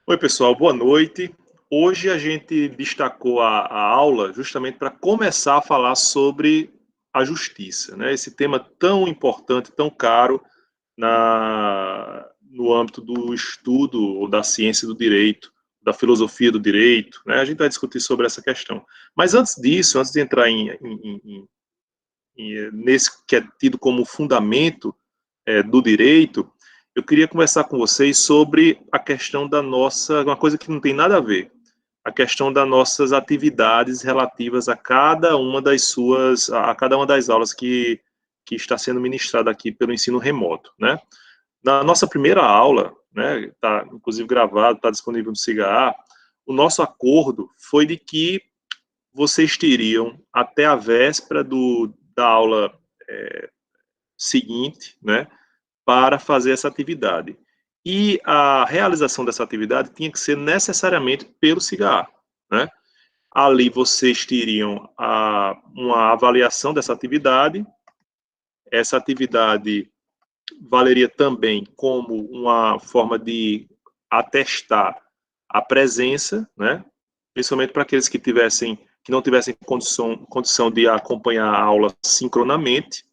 Oi, pessoal, boa noite. Hoje a gente destacou a aula justamente para começar a falar sobre a justiça, né? Esse tema tão importante, tão caro no âmbito do estudo ou da ciência do direito, da filosofia do direito, né? A gente vai discutir sobre essa questão. Mas antes disso, antes de entrar nesse que é tido como fundamento do direito, eu queria conversar com vocês sobre a questão da nossa, uma coisa que não tem nada a ver, a questão das nossas atividades relativas a cada uma das suas, a cada uma das aulas que está sendo ministrada aqui pelo ensino remoto, né? Na nossa primeira aula, né, está inclusive gravado, está disponível no SIGA, o nosso acordo foi de que vocês teriam até a véspera da aula seguinte, né, para fazer essa atividade. E a realização dessa atividade tinha que ser necessariamente pelo SIGA, né? Ali vocês teriam uma avaliação dessa atividade. Essa atividade valeria também como uma forma de atestar a presença, né? Principalmente para aqueles que não tivessem condição de acompanhar a aula sincronamente.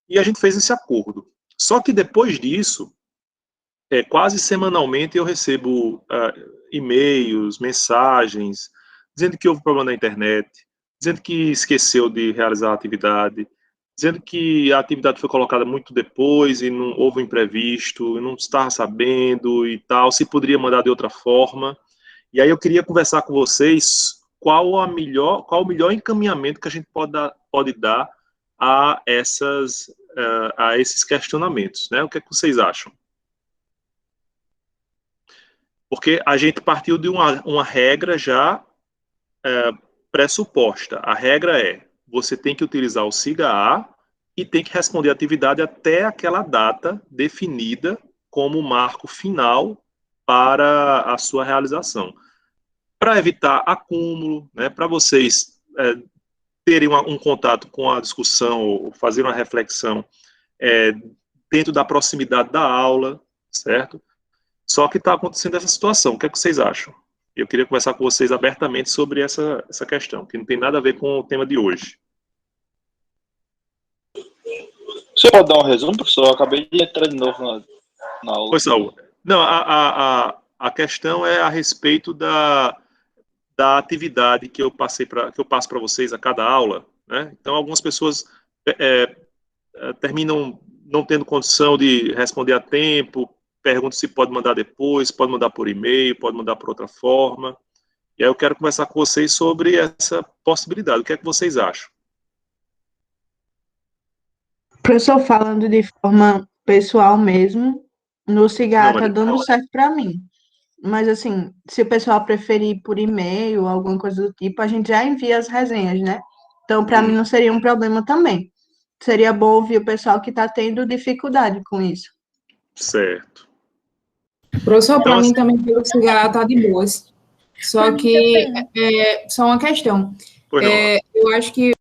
E a gente fez esse acordo. Só que depois disso, quase semanalmente eu recebo e-mails, mensagens, dizendo que houve problema na internet, dizendo que esqueceu de realizar a atividade, dizendo que a atividade foi colocada muito depois e não houve um imprevisto, não estava sabendo e tal, se poderia mandar de outra forma. E aí eu queria conversar com vocês qual o melhor encaminhamento que a gente pode dar a esses questionamentos, né? O que é que vocês acham? Porque a gente partiu de uma regra já pressuposta. A regra é, você tem que utilizar o SIGA e tem que responder a atividade até aquela data definida como marco final para a sua realização. Para evitar acúmulo, né, para vocês terem um contato com a discussão, ou fazer uma reflexão dentro da proximidade da aula, certo? Só que está acontecendo essa situação. O que é que vocês acham? Eu queria conversar com vocês abertamente sobre essa questão, que não tem nada a ver com o tema de hoje. Você pode dar um resumo, professor? Eu acabei de entrar de novo na aula. Pois, Saúl. Não, a questão é a respeito da atividade que eu passo para vocês a cada aula, né? Então, algumas pessoas terminam não tendo condição de responder a tempo, perguntam se pode mandar depois, pode mandar por e-mail, pode mandar por outra forma. E aí eu quero conversar com vocês sobre essa possibilidade. O que é que vocês acham? Professor, falando de forma pessoal mesmo, no Não, Cigarra tá Maria. dando certo para mim. Mas assim, se o pessoal preferir por e-mail, alguma coisa do tipo, a gente já envia as resenhas, né? Então, para mim não seria um problema também. Seria bom ouvir o pessoal que está tendo dificuldade com isso. Certo. Professor, para Então, mim assim, também pelo cigarro tá de boas. Só que só uma questão. pois não, Laura. Eu acho que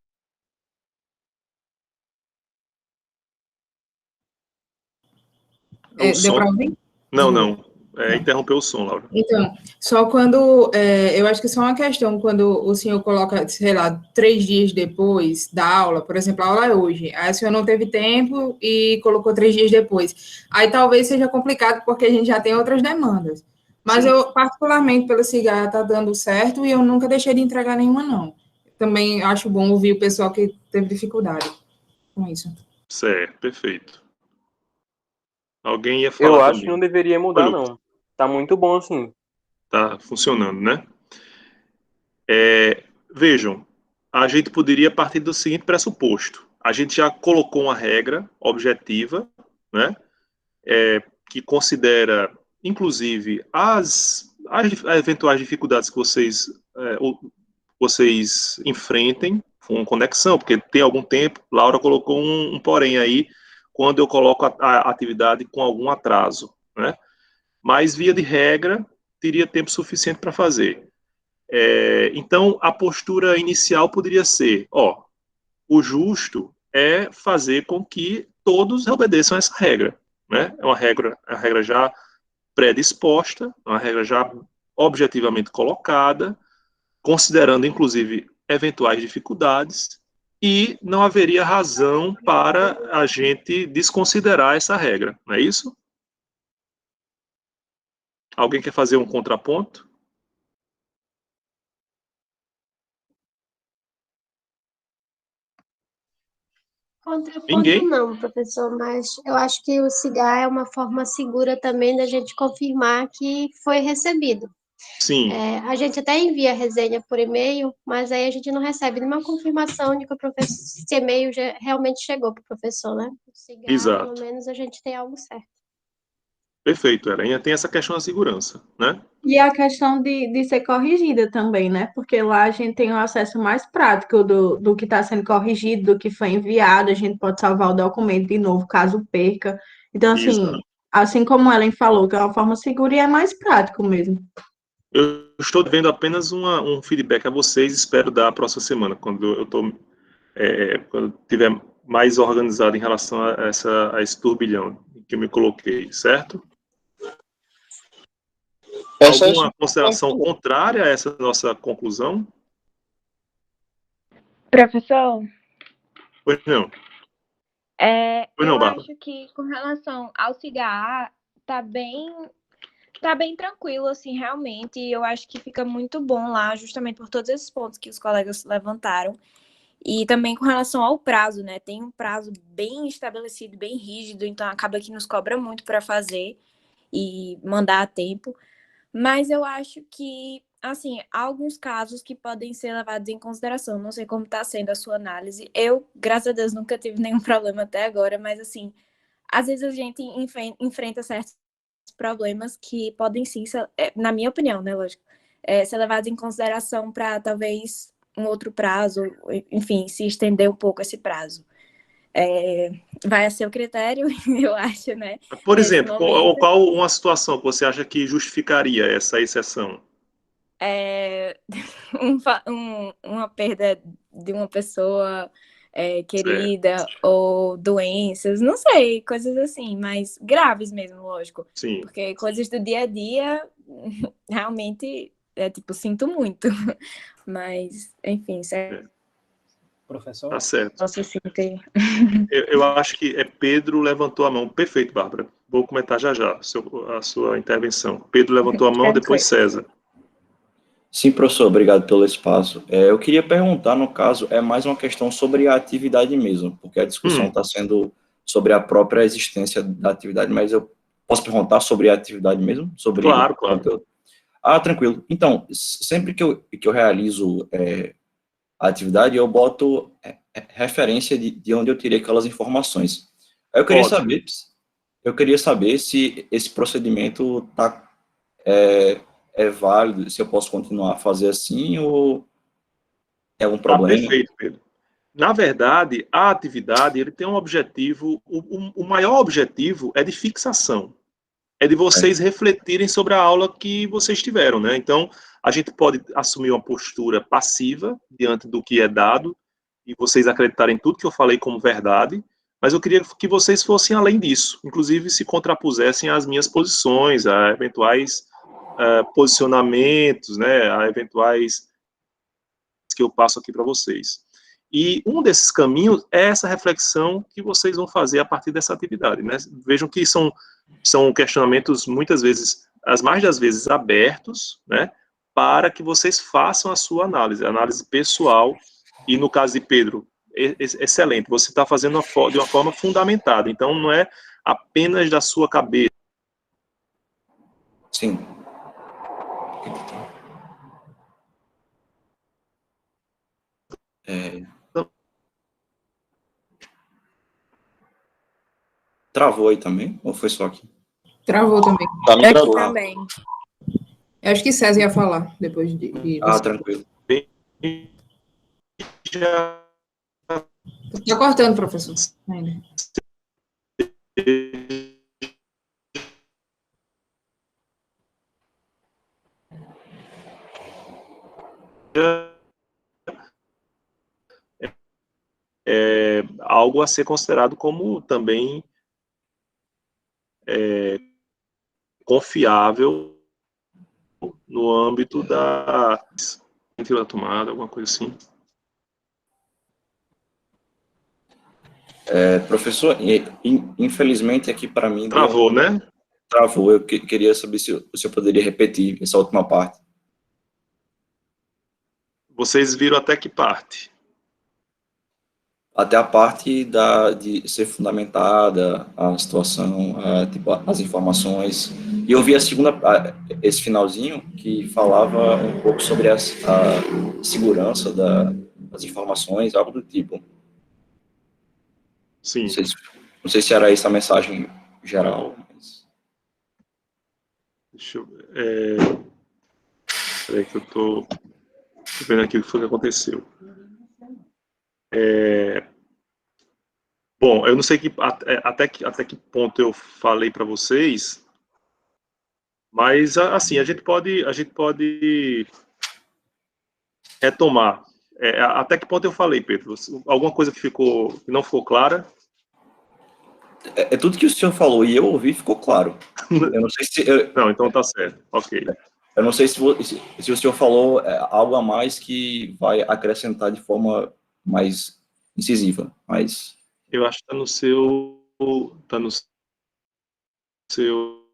O deu som... para ouvir? Não. Interrompeu o som, Laura. Então, só quando eu acho que só uma questão quando o senhor coloca, sei lá, 3 dias depois da aula, por exemplo, a aula é hoje, aí o senhor não teve tempo e colocou 3 dias depois. Aí talvez seja complicado porque a gente já tem outras demandas. Mas Sim. eu, particularmente, pelo cigarro, tá dando certo e eu nunca deixei de entregar nenhuma, não. Também acho bom ouvir o pessoal que teve dificuldade com isso. Certo, perfeito. Alguém ia falar Eu acho também. que não deveria mudar, Olha, não. Tá muito bom assim. tá funcionando, né? Vejam, a gente poderia partir do seguinte pressuposto. A gente já colocou uma regra objetiva, né? Que considera, inclusive, as eventuais dificuldades que vocês enfrentem com conexão, porque tem algum tempo, Laura colocou um porém aí, quando eu coloco a atividade com algum atraso, né? Mas, via de regra, teria tempo suficiente para fazer. Então, a postura inicial poderia ser, o justo é fazer com que todos obedeçam essa regra, né? É uma regra já predisposta, uma regra já objetivamente colocada, considerando, inclusive, eventuais dificuldades, e não haveria razão para a gente desconsiderar essa regra, não é isso? Alguém quer fazer um contraponto? Contraponto Ninguém? não, professor, mas eu acho que o cigarro é uma forma segura também da gente confirmar que foi recebido. Sim, A gente até envia a resenha por e-mail, mas aí a gente não recebe nenhuma confirmação de que esse e-mail realmente chegou para o professor, né? O cigarro, pelo exato. menos, a gente tem algo certo. Perfeito, ela ainda tem essa questão da segurança, né? E a questão de ser corrigida também, né? Porque lá a gente tem o acesso mais prático do que está sendo corrigido, do que foi enviado, a gente pode salvar o documento de novo, caso perca. Então, Exato. assim como a Ellen falou, que é uma forma segura e é mais prático mesmo. Eu estou devendo apenas um feedback a vocês, espero dar a próxima semana, quando eu estou, quando tiver mais organizado em relação a esse turbilhão que eu me coloquei, certo? Essa é Alguma consideração contrária a essa nossa conclusão? Professor, Pois não. Pois não, eu Bárbara. acho que com relação ao cigarro, tá bem tranquilo, assim, realmente. E eu acho que fica muito bom lá, justamente por todos esses pontos que os colegas levantaram. E também com relação ao prazo, né? Tem um prazo bem estabelecido, bem rígido, então acaba que nos cobra muito para fazer e mandar a tempo. Mas eu acho que, assim, há alguns casos que podem ser levados em consideração. Não sei como está sendo a sua análise. Eu, graças a Deus, nunca tive nenhum problema até agora, mas, assim, às vezes a gente enfrenta certos problemas que podem sim, na minha opinião, né, lógico, ser levados em consideração para talvez um outro prazo, enfim, se estender um pouco esse prazo. Vai a seu critério, eu acho, né? Por Nesse exemplo, momento. qual uma situação que você acha que justificaria essa exceção? Uma perda de uma pessoa Certo. querida ou doenças, não sei, coisas assim, mas graves mesmo, lógico. Sim, Porque coisas do dia a dia, realmente, tipo, sinto muito. Mas, enfim, certo. Professor? tá certo. Posso sentir. Eu acho que Pedro levantou a mão. Perfeito, Bárbara. Vou comentar já já a sua intervenção. Pedro levantou a mão, depois César. Sim, professor, obrigado pelo espaço. Eu queria perguntar, no caso, é mais uma questão sobre a atividade mesmo, porque a discussão está sendo sobre a própria existência da atividade, mas eu posso perguntar sobre a atividade mesmo? Sobre Claro, o claro. conteúdo? Tranquilo. Então, sempre que eu realizo a atividade, eu boto referência de onde eu tirei aquelas informações. Aí eu queria saber se esse procedimento é válido, se eu posso continuar a fazer assim ou é algum problema. Perfeito, Pedro. Na verdade, a atividade ele tem um objetivo, o maior objetivo é de fixação, é de vocês refletirem sobre a aula que vocês tiveram, né? Então, a gente pode assumir uma postura passiva diante do que é dado e vocês acreditarem em tudo que eu falei como verdade, mas eu queria que vocês fossem além disso, inclusive se contrapusessem às minhas posições, a eventuais posicionamentos, né, a eventuais que eu passo aqui para vocês. E um desses caminhos é essa reflexão que vocês vão fazer a partir dessa atividade, né? Vejam que são questionamentos muitas vezes, as mais das vezes abertos, né? Para que vocês façam a sua análise pessoal. E no caso de Pedro, excelente, você está fazendo de uma forma fundamentada. Então não é apenas da sua cabeça. Sim. Travou aí também? Ou foi só aqui? Travou também. Tá me Aqui gravando. também. Eu acho que César ia falar depois de você. Tranquilo. Já Tá cortando, professor. Ainda. algo a ser considerado como também confiável no âmbito da tomada, alguma coisa assim. Professor, infelizmente aqui para mim Travou, né? Travou. Eu queria saber se o senhor poderia repetir essa última parte. Vocês viram até que parte? Até a parte de ser fundamentada a situação, tipo, as informações. E eu vi esse finalzinho que falava um pouco sobre a segurança das informações, algo do tipo. Sim. Não sei se era essa a mensagem geral. Mas... Deixa eu ver. Peraí que eu tô vendo aqui o que foi que aconteceu. Bom, eu não sei até que ponto eu falei para vocês, mas assim a gente pode retomar. Até que ponto eu falei, Pedro? Alguma coisa que não ficou clara? Tudo que o senhor falou e eu ouvi ficou claro. Eu não sei se não, então tá certo. Ok. Eu não sei se o senhor falou algo a mais que vai acrescentar de forma mais incisiva, mas... Eu acho que está no seu... Está no seu...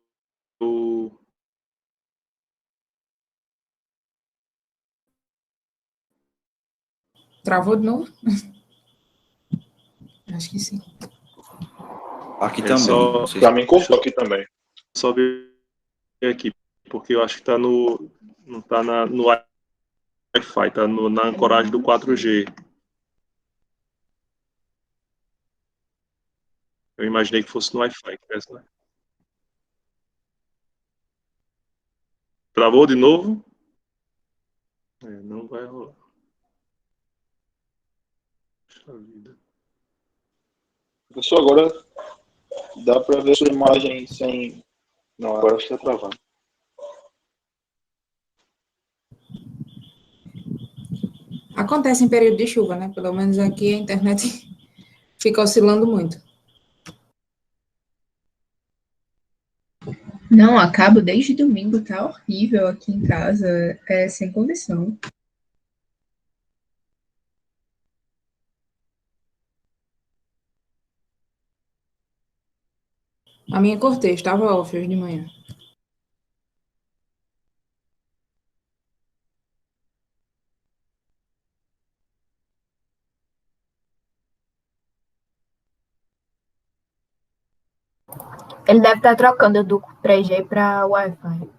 Travou de novo? Acho que sim. Aqui também. Só... Para mim, cortou aqui também. Só ver aqui, porque eu acho que está no... Não está no Wi-Fi, está na ancoragem do 4G. Eu imaginei que fosse no Wi-Fi. Né? Travou de novo? Não vai rolar. Puxa vida. Pessoal, agora dá para ver sua imagem sem... Não, agora está travando. Acontece em período de chuva, né? Pelo menos aqui a internet fica oscilando muito. Não, acabo desde domingo, tá horrível aqui em casa, sem condição. A minha cortei, estava off hoje de manhã. Ele deve estar trocando do 3G para Wi-Fi.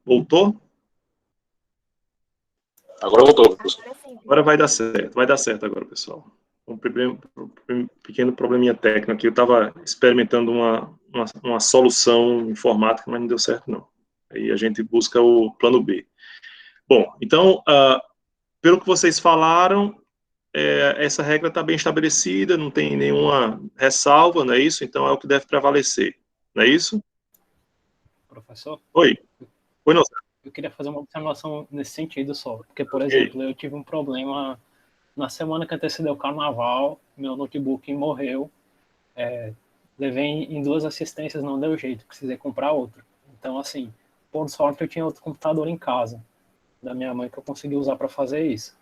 Voltou? Agora voltou, professor. Agora vai dar certo agora, pessoal. Um pequeno probleminha técnico aqui, eu estava experimentando uma solução informática, mas não deu certo, não. Aí a gente busca o plano B. Bom, então, pelo que vocês falaram, essa regra está bem estabelecida, não tem nenhuma ressalva, não é isso? Então é o que deve prevalecer, não é isso? Professor? Oi, não. Eu queria fazer uma observação nesse sentido só, porque, por exemplo, eu tive um problema na semana que antecedeu o carnaval, meu notebook morreu, levei em 2 assistências, não deu jeito, precisei comprar outro. Então, assim, por sorte eu tinha outro computador em casa, da minha mãe, que eu consegui usar para fazer isso.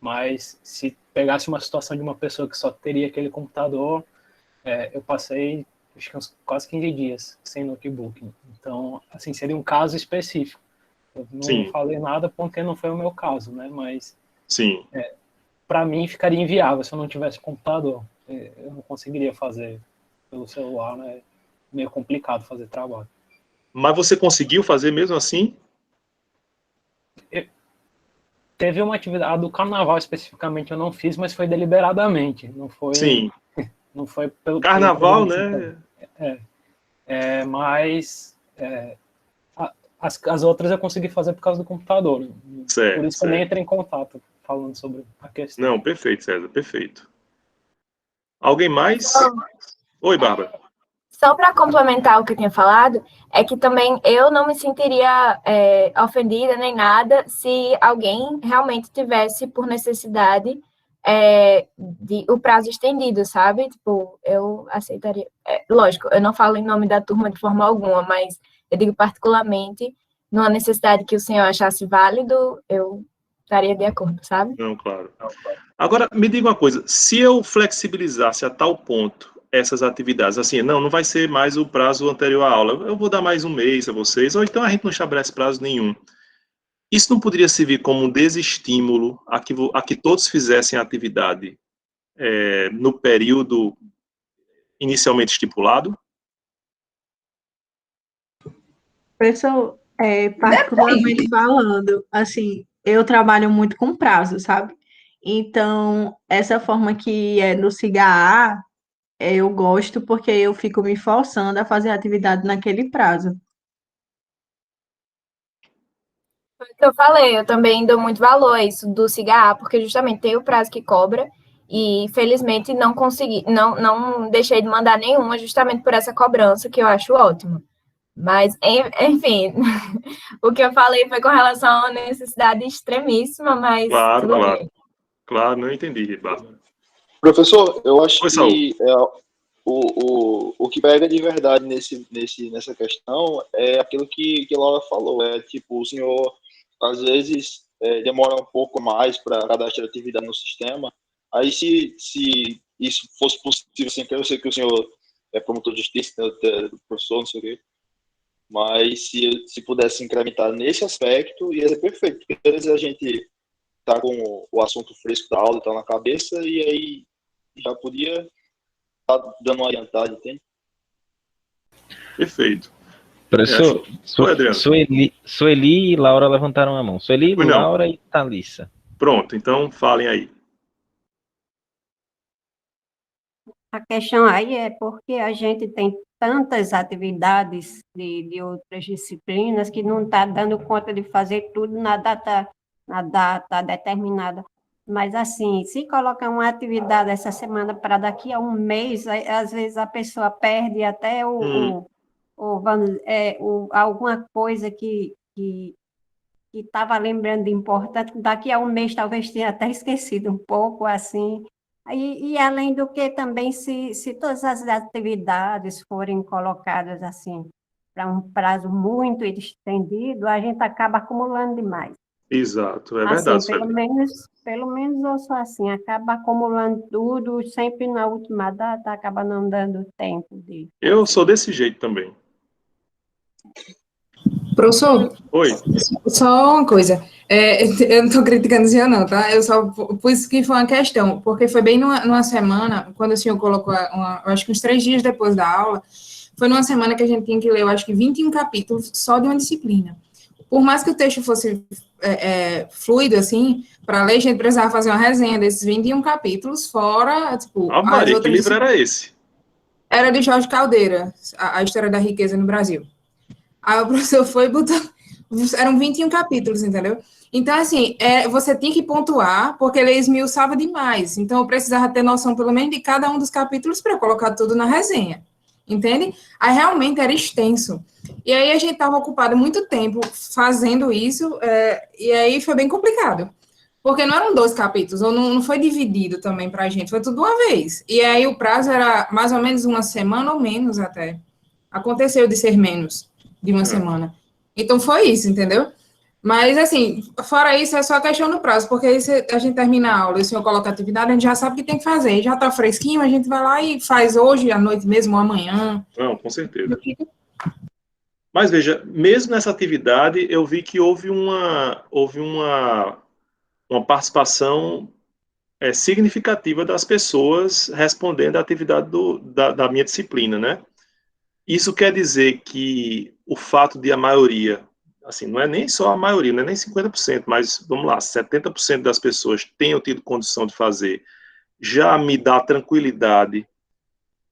Mas se pegasse uma situação de uma pessoa que só teria aquele computador, eu passei acho que uns quase 15 dias sem notebook. Então, assim, seria um caso específico. Eu não falei nada porque não foi o meu caso, né? Mas, para mim, ficaria inviável se eu não tivesse computador. Eu não conseguiria fazer pelo celular, né? Meio complicado fazer trabalho. Mas você conseguiu fazer mesmo assim? Teve uma atividade, a do carnaval especificamente eu não fiz, mas foi deliberadamente. Não foi. Sim. Não foi pelo carnaval, né? Mas as outras eu consegui fazer por causa do computador. Né? Certo, por isso que eu nem entrei em contato falando sobre a questão. Não, perfeito, César, perfeito. Alguém mais? Oi, Bárbara. Só para complementar o que eu tinha falado, é que também eu não me sentiria ofendida nem nada se alguém realmente tivesse por necessidade o prazo estendido, sabe? Tipo, eu aceitaria. Lógico, eu não falo em nome da turma de forma alguma, mas eu digo particularmente, numa necessidade que o senhor achasse válido, eu estaria de acordo, sabe? Não, claro. Agora, me diga uma coisa, se eu flexibilizasse a tal ponto essas atividades, assim, não vai ser mais o prazo anterior à aula, eu vou dar mais um mês a vocês, ou então a gente não estabelece prazo nenhum. Isso não poderia servir como um desestímulo a que todos fizessem a atividade no período inicialmente estipulado? Professor, particularmente falando, assim, eu trabalho muito com prazo, sabe? Então, essa forma que é no SIGA-A, eu gosto porque eu fico me forçando a fazer a atividade naquele prazo. Foi o que eu falei, eu também dou muito valor a isso do SIGA-A, porque justamente tem o prazo que cobra, e felizmente não consegui, não deixei de mandar nenhuma, justamente por essa cobrança, que eu acho ótimo. Mas, enfim, o que eu falei foi com relação a uma necessidade extremíssima, mas Claro, não entendi, Bárbara. Professor, eu acho que o que pega de verdade nessa questão é aquilo que Laura falou, tipo, o senhor às vezes demora um pouco mais para cadastrar atividade no sistema, aí se isso fosse possível, assim, eu sei que o senhor é promotor de justiça, né, professor, não sei o quê, mas se pudesse incrementar nesse aspecto, ia ser perfeito, porque às vezes a gente tá com o assunto fresco da aula, tá na cabeça, e aí já podia estar dando uma adiantada, entende? Perfeito. Professor, Sueli e Laura levantaram a mão. Sueli, Laura e Thalissa. Pronto, então falem aí. A questão aí é porque a gente tem tantas atividades de outras disciplinas que não está dando conta de fazer tudo na data determinada. Mas, assim, se colocar uma atividade essa semana para daqui a um mês, às vezes a pessoa perde até alguma coisa que estava lembrando de importante, daqui a um mês talvez tenha até esquecido um pouco, assim. E além do que também, se todas as atividades forem colocadas assim para um prazo muito estendido, a gente acaba acumulando demais. Exato, é assim, verdade. Pelo menos eu sou assim, acaba acumulando tudo, sempre na última data, acaba não dando tempo de... Eu sou desse jeito também. Professor, oi. Só uma coisa, eu não estou criticando o senhor não, tá? Eu só pus que foi uma questão, porque foi bem numa semana, quando o senhor colocou, eu acho que uns 3 dias depois da aula, foi numa semana que a gente tinha que ler, eu acho que 21 capítulos só de uma disciplina. por mais que o texto fosse fluido, assim, para ler, a gente precisava fazer uma resenha desses 21 capítulos, fora, tipo, Ah, Maria, que livro era esse? Era de Jorge Caldeira, a História da Riqueza no Brasil. Aí o professor foi botar... Eram 21 capítulos, entendeu? Então, assim, você tinha que pontuar, porque ele esmiuçava demais. Então, eu precisava ter noção, pelo menos, de cada um dos capítulos para colocar tudo na resenha. Entende? Aí, realmente, era extenso. E aí, a gente estava ocupado muito tempo fazendo isso, e aí foi bem complicado. Porque não eram 12 capítulos, ou não foi dividido também para a gente, foi tudo uma vez. E aí, o prazo era mais ou menos uma semana ou menos até. Aconteceu de ser menos de uma semana. Então, foi isso, entendeu? Mas, assim, fora isso, é só questão do prazo, porque aí a gente termina a aula e o senhor coloca a atividade, a gente já sabe o que tem que fazer. Já está fresquinho, a gente vai lá e faz hoje, à noite mesmo, ou amanhã. Não, com certeza. Mas, veja, mesmo nessa atividade, eu vi que houve uma participação significativa das pessoas respondendo à atividade da minha disciplina, né? Isso quer dizer que o fato de a maioria, assim, não é nem só a maioria, não é nem 50%, mas, vamos lá, 70% das pessoas tenham tido condição de fazer, já me dá tranquilidade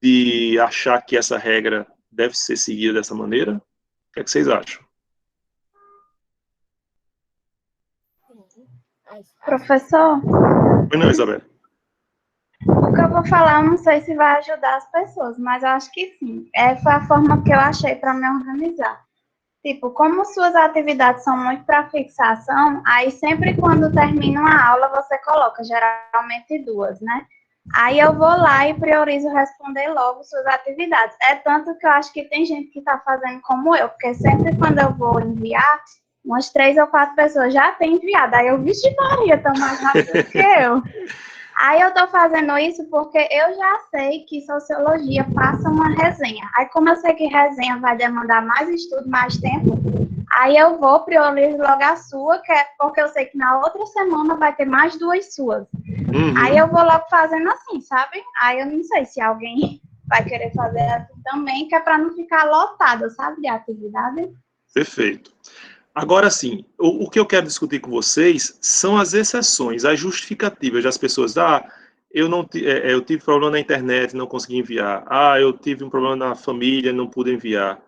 de achar que essa regra deve ser seguida dessa maneira? O que é que vocês acham? Professor? Não, Isabel. O que eu vou falar, eu não sei se vai ajudar as pessoas, mas eu acho que sim. Foi a forma que eu achei para me organizar. Tipo, como suas atividades são muito para fixação, aí sempre quando termina uma aula, você coloca, geralmente 2, né? Aí eu vou lá e priorizo responder logo suas atividades. É tanto que eu acho que tem gente que está fazendo como eu, porque sempre quando eu vou enviar, umas 3 ou 4 pessoas já têm enviado. Aí eu, vixe Maria, estão mais rápido que eu. Aí eu tô fazendo isso porque eu já sei que sociologia passa uma resenha. Aí como eu sei que resenha vai demandar mais estudo, mais tempo, aí eu vou priorizo logo a sua, que é porque eu sei que na outra semana vai ter mais 2 suas. Aí eu vou logo fazendo assim, sabe? Aí eu não sei se alguém vai querer fazer assim também, que é para não ficar lotado, sabe, de atividade. Perfeito. Agora, sim, o que eu quero discutir com vocês são as exceções, as justificativas das pessoas. Eu tive problema na internet, não consegui enviar. Eu tive um problema na família, não pude enviar.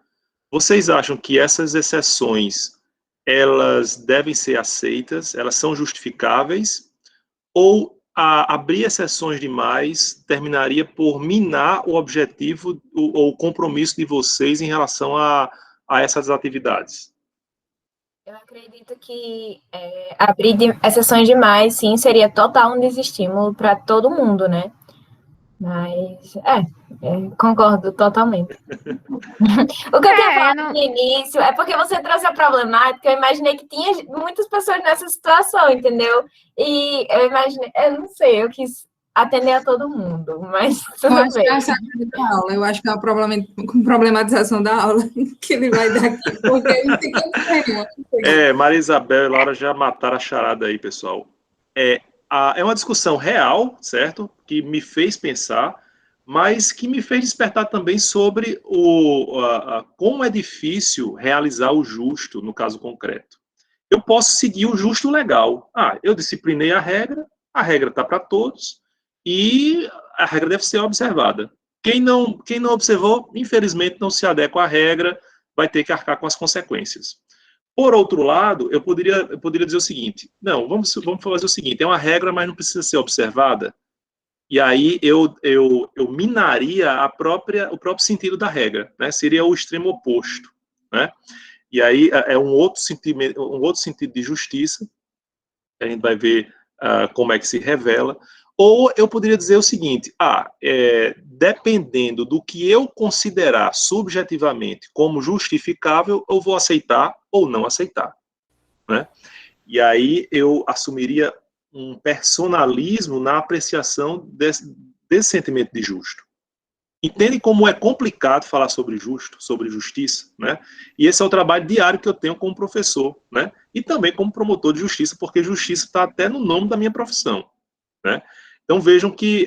Vocês acham que essas exceções, elas devem ser aceitas, elas são justificáveis, ou abrir exceções demais terminaria por minar o objetivo ou o compromisso de vocês em relação a essas atividades? Eu acredito que abrir exceções demais, sim, seria total um desestímulo para todo mundo, né? Mas, concordo totalmente. O que eu tinha falado no início é porque você trouxe a problemática, eu imaginei que tinha muitas pessoas nessa situação, entendeu? E eu imaginei, eu não sei, eu quis atender a todo mundo, mas tudo eu acho bem. Que é a saída da aula, eu acho que é uma problematização da aula que ele vai dar aqui, porque ele não tem que Maria Isabel e Laura já mataram a charada aí, pessoal. É uma discussão real, certo? Que me fez pensar, mas que me fez despertar também sobre como é difícil realizar o justo no caso concreto. Eu posso seguir o justo legal. Eu disciplinei a regra está para todos, e a regra deve ser observada. Quem não observou, infelizmente, não se adequa à regra, vai ter que arcar com as consequências. Por outro lado, eu poderia dizer o seguinte: não, vamos fazer o seguinte, é uma regra, mas não precisa ser observada. E aí eu minaria o próprio sentido da regra, né? Seria o extremo oposto, né? E aí é um outro sentido de justiça, a gente vai ver como é que se revela. Ou eu poderia dizer o seguinte: dependendo do que eu considerar subjetivamente como justificável, eu vou aceitar ou não aceitar, né? E aí eu assumiria um personalismo na apreciação desse sentimento de justo. Entendem como é complicado falar sobre justo, sobre justiça, né? E esse é o trabalho diário que eu tenho como professor, né? E também como promotor de justiça, porque justiça está até no nome da minha profissão, né? Então vejam que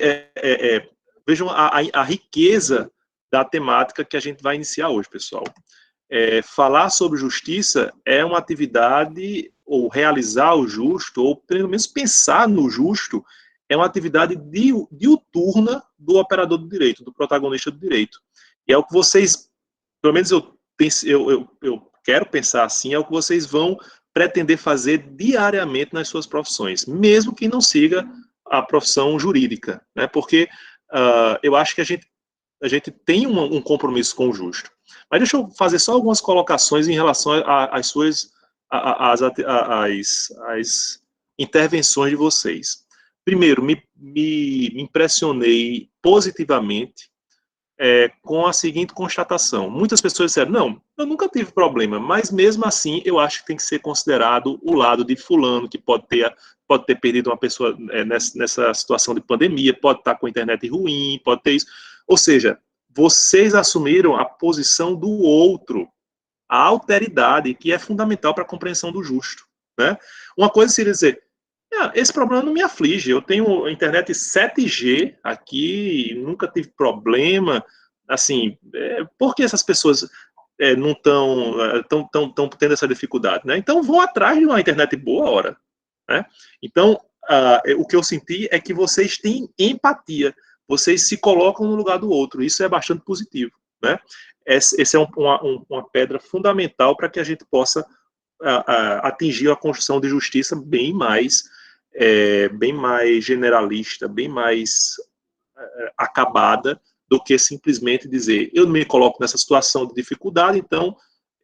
vejam a riqueza da temática que a gente vai iniciar hoje, pessoal. falar sobre justiça é uma atividade, ou realizar o justo, ou pelo menos pensar no justo, é uma atividade diuturna do operador do direito, do protagonista do direito. E é o que vocês, pelo menos eu quero pensar assim, é o que vocês vão pretender fazer diariamente nas suas profissões, mesmo que não siga a profissão jurídica, né? Porque eu acho que a gente tem um compromisso com o justo. Mas deixa eu fazer só algumas colocações em relação às intervenções de vocês. Primeiro, me impressionei positivamente com a seguinte constatação. Muitas pessoas disseram, não, eu nunca tive problema, mas mesmo assim eu acho que tem que ser considerado o lado de fulano, que pode ter perdido uma pessoa nessa situação de pandemia, pode estar com a internet ruim, pode ter isso. Ou seja, vocês assumiram a posição do outro, a alteridade, que é fundamental para a compreensão do justo, né? Uma coisa seria dizer, esse problema não me aflige, eu tenho internet 7G aqui, nunca tive problema, assim, por que essas pessoas não estão tendo essa dificuldade, né? Então vão atrás de uma internet boa, ora, né? Então, o que eu senti é que vocês têm empatia, vocês se colocam no lugar do outro, isso é bastante positivo, né? Essa é uma pedra fundamental para que a gente possa atingir a construção de justiça bem mais generalista, bem mais acabada, do que simplesmente dizer, eu me coloco nessa situação de dificuldade, então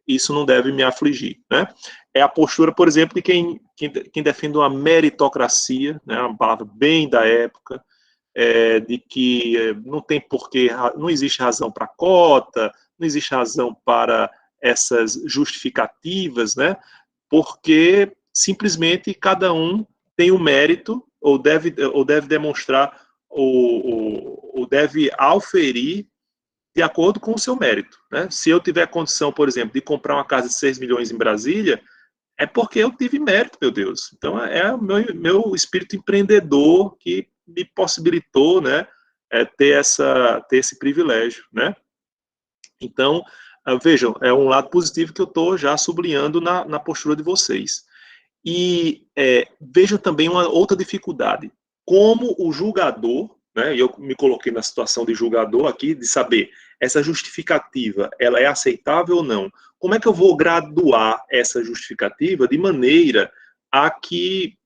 isso não deve me afligir, né? É a postura, por exemplo, de quem defende uma meritocracia, né, uma palavra bem da época, de que não tem porquê, não existe razão para cota, não existe razão para essas justificativas, né? Porque simplesmente cada um tem o mérito, ou deve demonstrar, ou deve auferir de acordo com o seu mérito, né? Se eu tiver condição, por exemplo, de comprar uma casa de 6 milhões em Brasília, é porque eu tive mérito, meu Deus. Então, é o meu espírito empreendedor que me possibilitou, né, ter esse privilégio, né? Então, vejam, é um lado positivo que eu estou já sublinhando na postura de vocês. E vejam também uma outra dificuldade. Como o julgador, né, eu me coloquei na situação de julgador aqui, de saber, essa justificativa, ela é aceitável ou não? Como é que eu vou graduar essa justificativa de maneira a que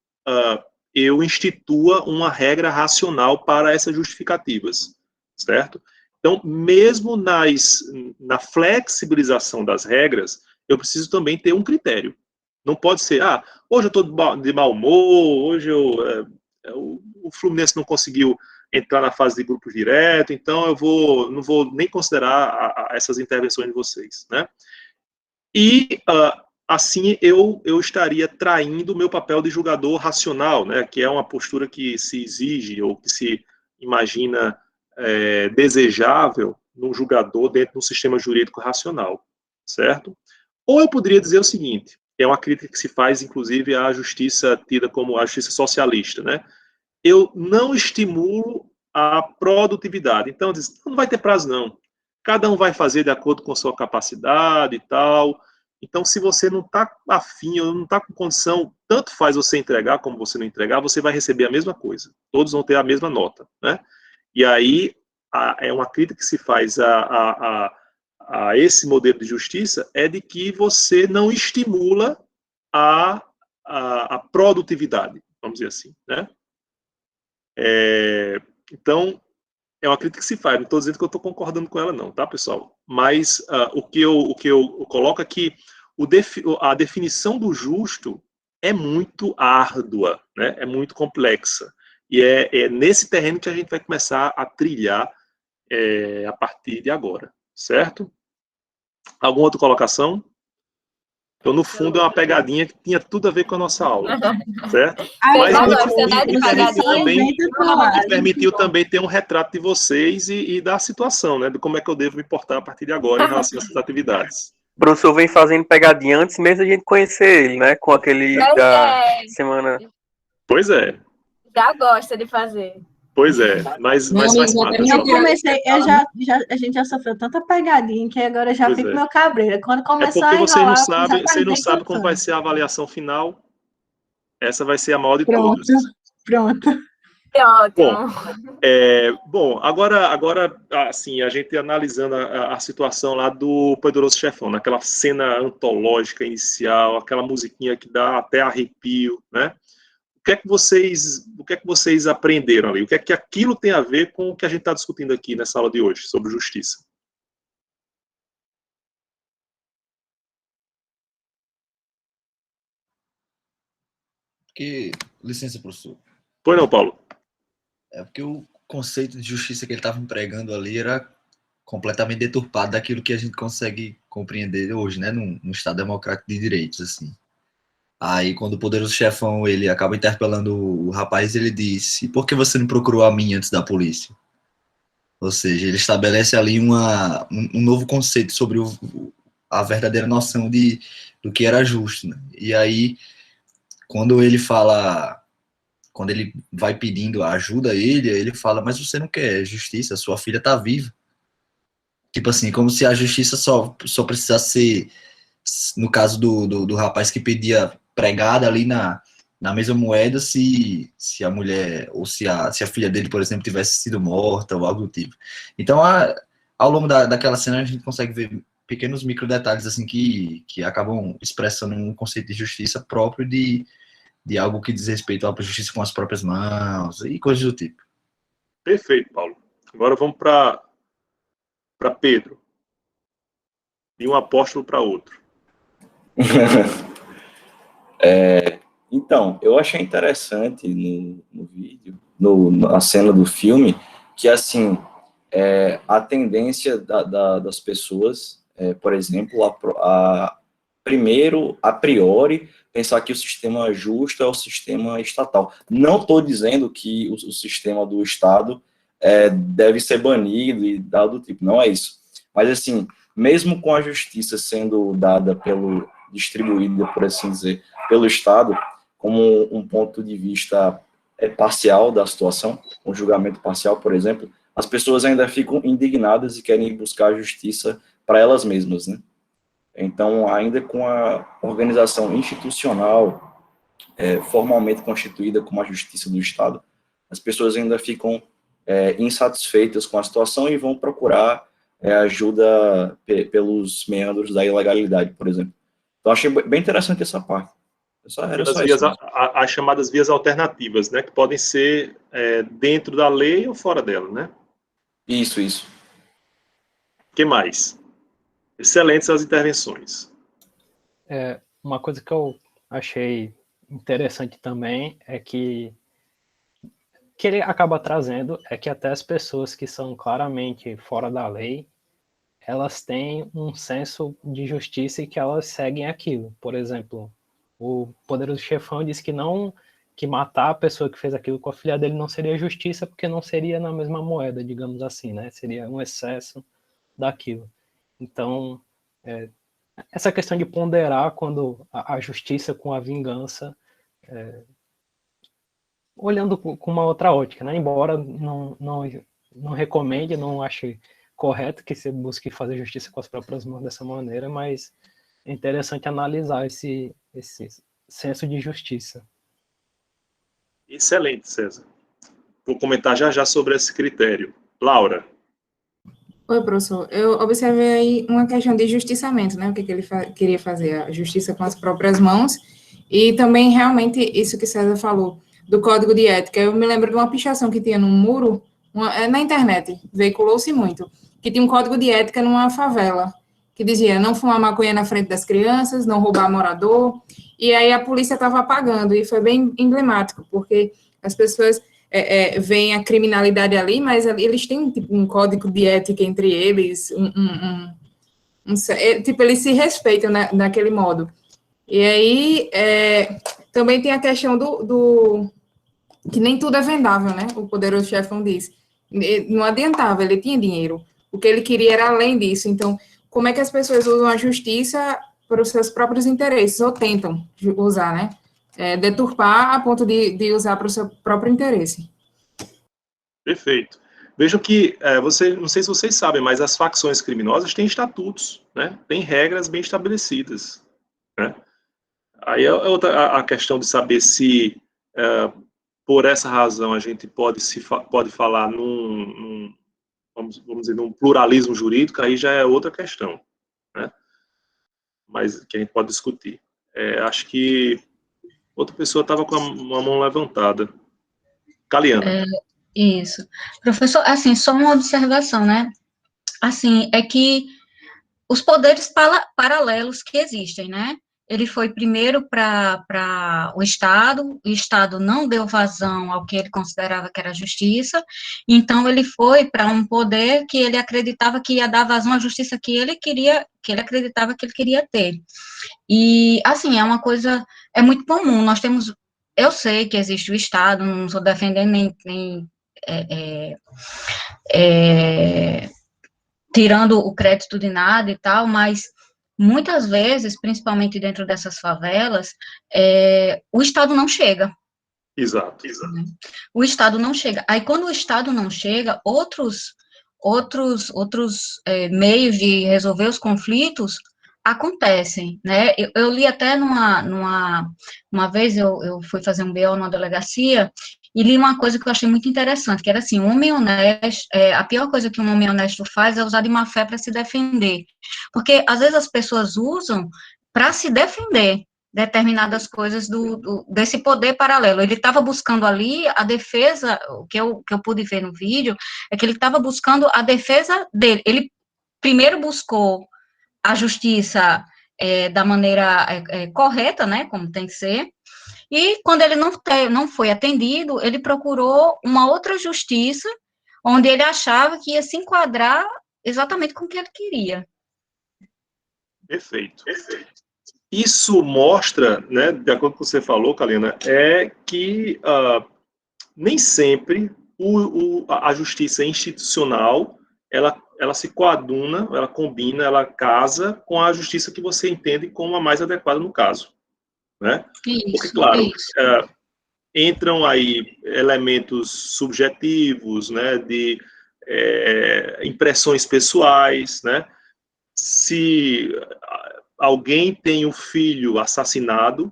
eu institua uma regra racional para essas justificativas, certo? Então, mesmo na flexibilização das regras, eu preciso também ter um critério. Não pode ser, hoje eu estou de mau humor, hoje o Fluminense não conseguiu entrar na fase de grupo direto, então não vou nem considerar essas intervenções de vocês, né? E, assim, eu estaria traindo o meu papel de julgador racional, né? Que é uma postura que se exige, ou que se imagina desejável num julgador dentro de um sistema jurídico racional, certo? Ou eu poderia dizer o seguinte, é uma crítica que se faz, inclusive, à justiça tida como a justiça socialista, né? Eu não estimulo a produtividade. Então, não vai ter prazo, não. Cada um vai fazer de acordo com sua capacidade e tal. Então, se você não está afim, ou não está com condição, tanto faz você entregar como você não entregar, você vai receber a mesma coisa. Todos vão ter a mesma nota, né? E aí, é uma crítica que se faz a esse modelo de justiça, é de que você não estimula a produtividade, vamos dizer assim, né? Então, é uma crítica que se faz, não estou dizendo que eu estou concordando com ela não, tá, pessoal? Mas o que eu coloco é que a definição do justo é muito árdua, né? É muito complexa. E é nesse terreno que a gente vai começar a trilhar a partir de agora, certo? Alguma outra colocação? Então, no fundo, é uma pegadinha que tinha tudo a ver com a nossa aula, certo? Mas permitiu também ter um retrato de vocês e da situação, né? De como é que eu devo me portar a partir de agora em relação a essas atividades. O professor vem fazendo pegadinha antes mesmo da gente conhecer ele, né? Com aquele semana... Pois é. Já gosta de fazer. Pois é, mas faz parte. Eu comecei, a gente já sofreu tanta pegadinha que agora eu já Pois fico é. meu cabreiro. Quando começou porque a vocês não enrolar, eu sabem, já vocês não perdi sabem como vai condições. ser a avaliação final. Essa vai ser a maior de Pronto, todas. pronto. Bom, agora, assim, a gente analisando a situação lá do Poderoso Chefão, naquela cena antológica inicial, aquela musiquinha que dá até arrepio, né? O que é que vocês aprenderam ali? O que é que aquilo tem a ver com o que a gente está discutindo aqui nessa aula de hoje, sobre justiça? Porque, licença, professor. Pois não, Paulo? É porque o conceito de justiça que ele estava empregando ali era completamente deturpado daquilo que a gente consegue compreender hoje, né, num Estado democrático de direitos, assim. Aí, quando o Poderoso Chefão, ele acaba interpelando o rapaz, ele disse, por que você não procurou a mim antes da polícia? Ou seja, ele estabelece ali um novo conceito sobre a verdadeira noção do que era justo, né? E aí, quando ele vai pedindo ajuda a ele fala, mas você não quer justiça, sua filha está viva. Tipo assim, como se a justiça só precisasse ser, no caso do rapaz que pedia pregada ali na mesma moeda, se a mulher, ou se a filha dele, por exemplo, tivesse sido morta ou algo do tipo. Então, ao longo daquela cena, a gente consegue ver pequenos micro detalhes assim, que acabam expressando um conceito de justiça próprio de algo que diz respeito à justiça com as próprias mãos e coisas do tipo. Perfeito, Paulo. Agora vamos para Pedro. De um apóstolo para outro. Então, eu achei interessante no vídeo, na cena do filme, que, assim, a tendência das pessoas, por exemplo, primeiro, a priori, pensar que o sistema justo é o sistema estatal. Não estou dizendo que o sistema do Estado deve ser banido e dado do tipo, não é isso. Mas, assim, mesmo com a justiça sendo distribuída, por assim dizer, pelo Estado, como um ponto de vista parcial da situação, um julgamento parcial, por exemplo, as pessoas ainda ficam indignadas e querem buscar justiça para elas mesmas, né? Então, ainda com a organização institucional formalmente constituída como a Justiça do Estado, as pessoas ainda ficam insatisfeitas com a situação e vão procurar ajuda pelos meandros da ilegalidade, por exemplo. Então, achei bem interessante essa parte. As chamadas vias alternativas, né, que podem ser dentro da lei ou fora dela, né? Isso. O que mais? Excelentes as intervenções. Uma coisa que eu achei interessante também é que ele acaba trazendo é que até as pessoas que são claramente fora da lei, elas têm um senso de justiça e que elas seguem aquilo. Por exemplo, o Poderoso Chefão disse que matar a pessoa que fez aquilo com a filha dele não seria justiça, porque não seria na mesma moeda, digamos assim, né? Seria um excesso daquilo. Então, essa questão de ponderar quando a justiça com a vingança, olhando com uma outra ótica, né? Embora não recomende, não ache correto que você busque fazer justiça com as próprias mãos dessa maneira, mas é interessante analisar esse senso de justiça. Excelente, César. Vou comentar já sobre esse critério. Laura. Oi, professor. Eu observei aí uma questão de justiçamento, né? O que ele queria fazer, a justiça com as próprias mãos, e também realmente isso que César falou, do código de ética. Eu me lembro de uma pichação que tinha num muro, na internet, veiculou-se muito, que tinha um código de ética numa favela, que dizia não fumar maconha na frente das crianças, não roubar morador, e aí a polícia estava apagando, e foi bem emblemático, porque as pessoas veem a criminalidade ali, mas eles têm tipo, um código de ética entre eles, tipo, eles se respeitam naquele modo. E aí, também tem a questão que nem tudo é vendável, né? O Poderoso Chefão diz. Não adiantava, ele tinha dinheiro. O que ele queria era além disso. Então, como é que as pessoas usam a justiça para os seus próprios interesses, ou tentam usar, né? Deturpar a ponto de usar para o seu próprio interesse. Perfeito. Vejam que, não sei se vocês sabem, mas as facções criminosas têm estatutos, né? Têm regras bem estabelecidas, né? Aí a questão de saber se, por essa razão, a gente pode falar vamos dizer, num pluralismo jurídico, aí já é outra questão, né? Mas que a gente pode discutir. Acho que outra pessoa estava com a mão levantada. Caliana. Isso. Professor, assim, só uma observação, né? Assim, é que os poderes paralelos que existem, né? Ele foi primeiro para o Estado não deu vazão ao que ele considerava que era justiça, então ele foi para um poder que ele acreditava que ia dar vazão à justiça que ele acreditava que ele queria ter. E, assim, é uma coisa, é muito comum, eu sei que existe o Estado, não estou defendendo nem tirando o crédito de nada e tal, mas muitas vezes, principalmente dentro dessas favelas, o Estado não chega. Exato. O Estado não chega. Aí, quando o Estado não chega, outros meios de resolver os conflitos acontecem, né? Eu li até uma vez, eu fui fazer um BO numa delegacia, e li uma coisa que eu achei muito interessante, que era assim, um homem honesto, a pior coisa que um homem honesto faz é usar de má fé para se defender, porque às vezes as pessoas usam para se defender determinadas coisas desse poder paralelo. Ele estava buscando ali a defesa, o que eu pude ver no vídeo, é que ele estava buscando a defesa dele. Ele primeiro buscou a justiça da maneira correta, né, como tem que ser, e quando ele não foi atendido, ele procurou uma outra justiça, onde ele achava que ia se enquadrar exatamente com o que ele queria. Perfeito. Isso mostra, né, de acordo com o que você falou, Kalina, que nem sempre a justiça institucional, ela se coaduna, ela combina, ela casa com a justiça que você entende como a mais adequada no caso. Né? Porque, claro, entram aí elementos subjetivos, né, de impressões pessoais, né? Se alguém tem um filho assassinado,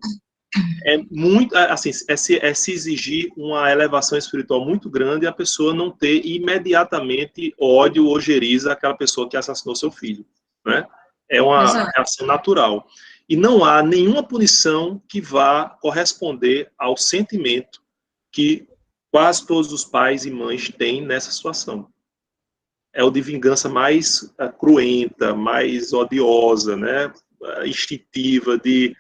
muito, assim, se exigir uma elevação espiritual muito grande e a pessoa não ter imediatamente ódio ou ojeriza àquela pessoa que assassinou seu filho, né? É uma reação natural. E não há nenhuma punição que vá corresponder ao sentimento que quase todos os pais e mães têm nessa situação. É o de vingança mais cruenta, mais odiosa, né? Instintiva, de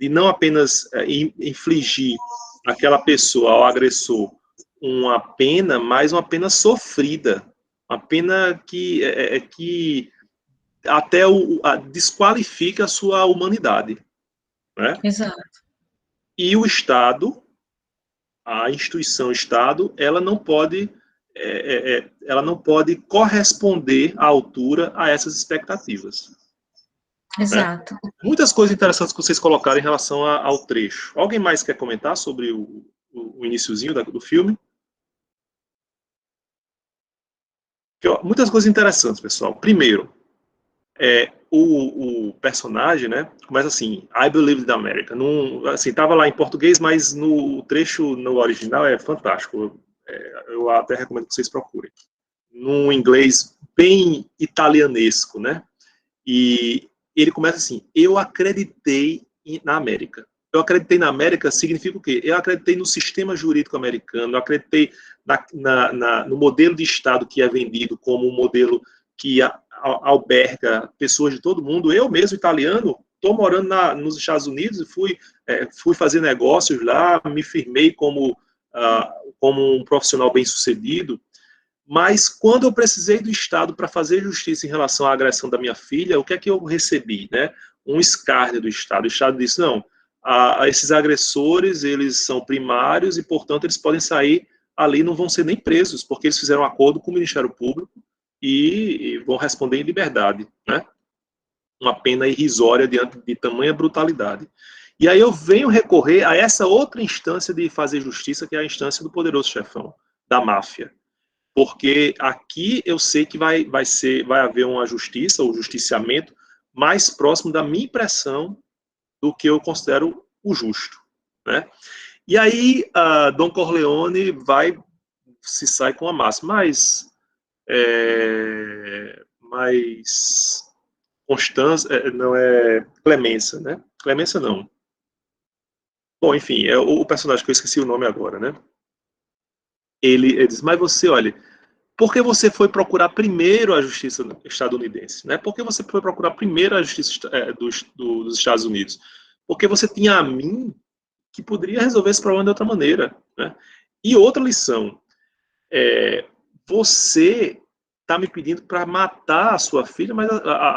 não apenas infligir àquela pessoa, ao agressor, uma pena, mas uma pena sofrida, uma pena que até desqualifica a sua humanidade. Né? Exato. E o Estado, a instituição Estado, ela não pode corresponder à altura a essas expectativas. Exato. Né? Muitas coisas interessantes que vocês colocaram em relação ao trecho. Alguém mais quer comentar sobre o iniciozinho do filme? Muitas coisas interessantes, pessoal. Primeiro, o personagem, né, começa assim, I believe in America. Assim, estava lá em português, mas no trecho, no original, é fantástico. Eu até recomendo que vocês procurem. Num inglês bem italianesco, né? E ele começa assim, eu acreditei na América. Eu acreditei na América significa o quê? Eu acreditei no sistema jurídico americano, eu acreditei no modelo de Estado que é vendido como um modelo que alberga pessoas de todo mundo. Eu mesmo, italiano, estou morando nos Estados Unidos e fui fazer negócios lá, me firmei como um profissional bem-sucedido, mas quando eu precisei do Estado para fazer justiça em relação à agressão da minha filha, o que é que eu recebi? Né? Um escárnio do Estado. O Estado disse, não, esses agressores, eles são primários e, portanto, eles podem sair ali, não vão ser nem presos, porque eles fizeram um acordo com o Ministério Público e vão responder em liberdade, né? Uma pena irrisória diante de tamanha brutalidade. E aí eu venho recorrer a essa outra instância de fazer justiça, que é a instância do poderoso chefão, da máfia. Porque aqui eu sei que vai haver uma justiça, ou justiciamento, mais próximo da minha impressão do que eu considero o justo, né? E aí, Dom Corleone se sai com a máxima, mas Constância, não é Clemência, né? Clemência não. Bom, enfim, é o personagem que eu esqueci o nome agora, né? Ele diz, mas você, olha, por que você foi procurar primeiro a justiça estadunidense? Né? Por que você foi procurar primeiro a justiça dos Estados Unidos? Porque você tinha a mim que poderia resolver esse problema de outra maneira. Né? E outra lição, você está me pedindo para matar a sua filha, mas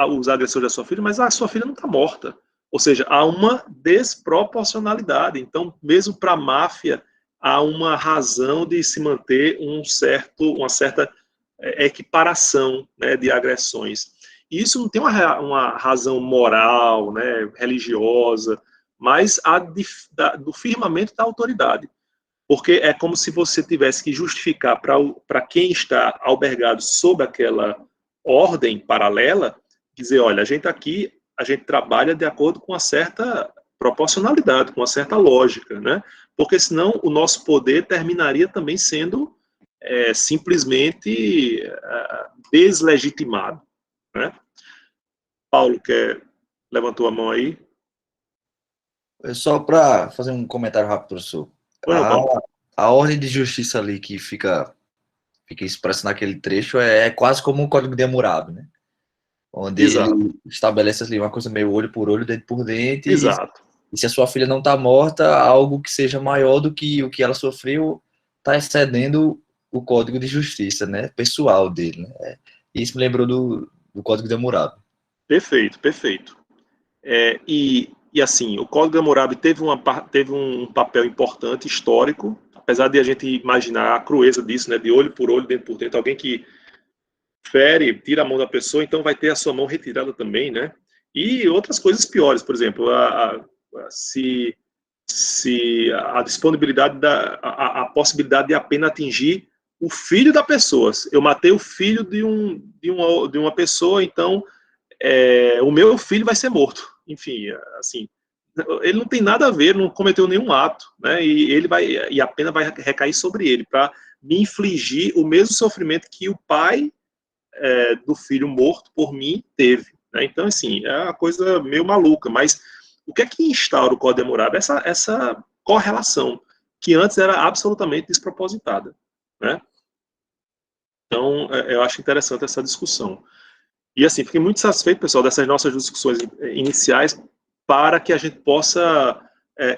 os agressores da sua filha, mas a sua filha não está morta. Ou seja, há uma desproporcionalidade. Então, mesmo para a máfia, há uma razão de se manter uma certa equiparação, né, de agressões. E isso não tem uma razão moral, né, religiosa, mas do firmamento da autoridade. Porque é como se você tivesse que justificar para quem está albergado sob aquela ordem paralela, dizer, olha, a gente trabalha de acordo com uma certa proporcionalidade, com uma certa lógica, né? Porque senão o nosso poder terminaria também sendo simplesmente deslegitimado, né? Paulo, levantou a mão aí? Só para fazer um comentário rápido, professor. A ordem de justiça ali que fica expressa naquele trecho é quase como um Código de Hammurabi, né? Onde Exato. ele estabelece ali uma coisa meio olho por olho, dente por dente. Exato. E se a sua filha não está morta, algo que seja maior do que o que ela sofreu está excedendo o Código de Justiça, né? Pessoal dele, né? Isso me lembrou do Código de Hammurabi. Perfeito, perfeito. E assim, o Código de Hammurabi teve um papel importante, histórico, apesar de a gente imaginar a crueza disso, né? De olho por olho, dente por dente, alguém que fere, tira a mão da pessoa, então vai ter a sua mão retirada também, né? E outras coisas piores, por exemplo, se a disponibilidade a possibilidade de a pena atingir o filho da pessoa. Eu matei o filho de uma pessoa, então o meu filho vai ser morto. Enfim, assim, ele não tem nada a ver, não cometeu nenhum ato, né? E a pena vai recair sobre ele para me infligir o mesmo sofrimento que o pai do filho morto por mim teve. Né? Então, assim, é uma coisa meio maluca, mas o que é que instaura o Código de Hammurabi? Essa correlação, que antes era absolutamente despropositada. Né? Então, eu acho interessante essa discussão. E, assim, fiquei muito satisfeito, pessoal, dessas nossas discussões iniciais, para que a gente possa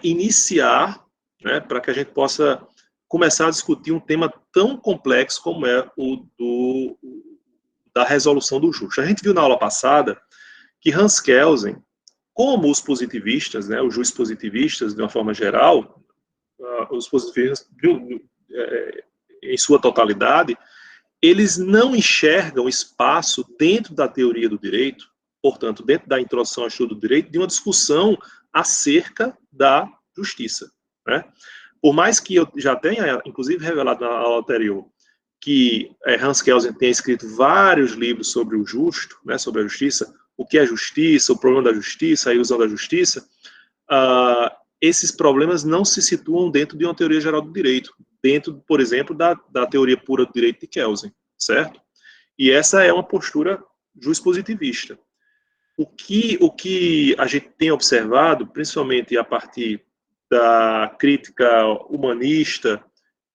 iniciar, né, para que a gente possa começar a discutir um tema tão complexo como é o da resolução do justo. A gente viu na aula passada que Hans Kelsen, como os positivistas, né, os juízes positivistas, de uma forma geral, os positivistas, em sua totalidade, eles não enxergam espaço dentro da teoria do direito, portanto, dentro da introdução ao estudo do direito, de uma discussão acerca da justiça. Né? Por mais que eu já tenha, inclusive, revelado na aula anterior, que Hans Kelsen tem escrito vários livros sobre o justo, né, sobre a justiça, o que é justiça, o problema da justiça, a ilusão da justiça, esses problemas não se situam dentro de uma teoria geral do direito, dentro, por exemplo, da teoria pura do direito de Kelsen, certo? E essa é uma postura jurispositivista. O que a gente tem observado, principalmente a partir da crítica humanista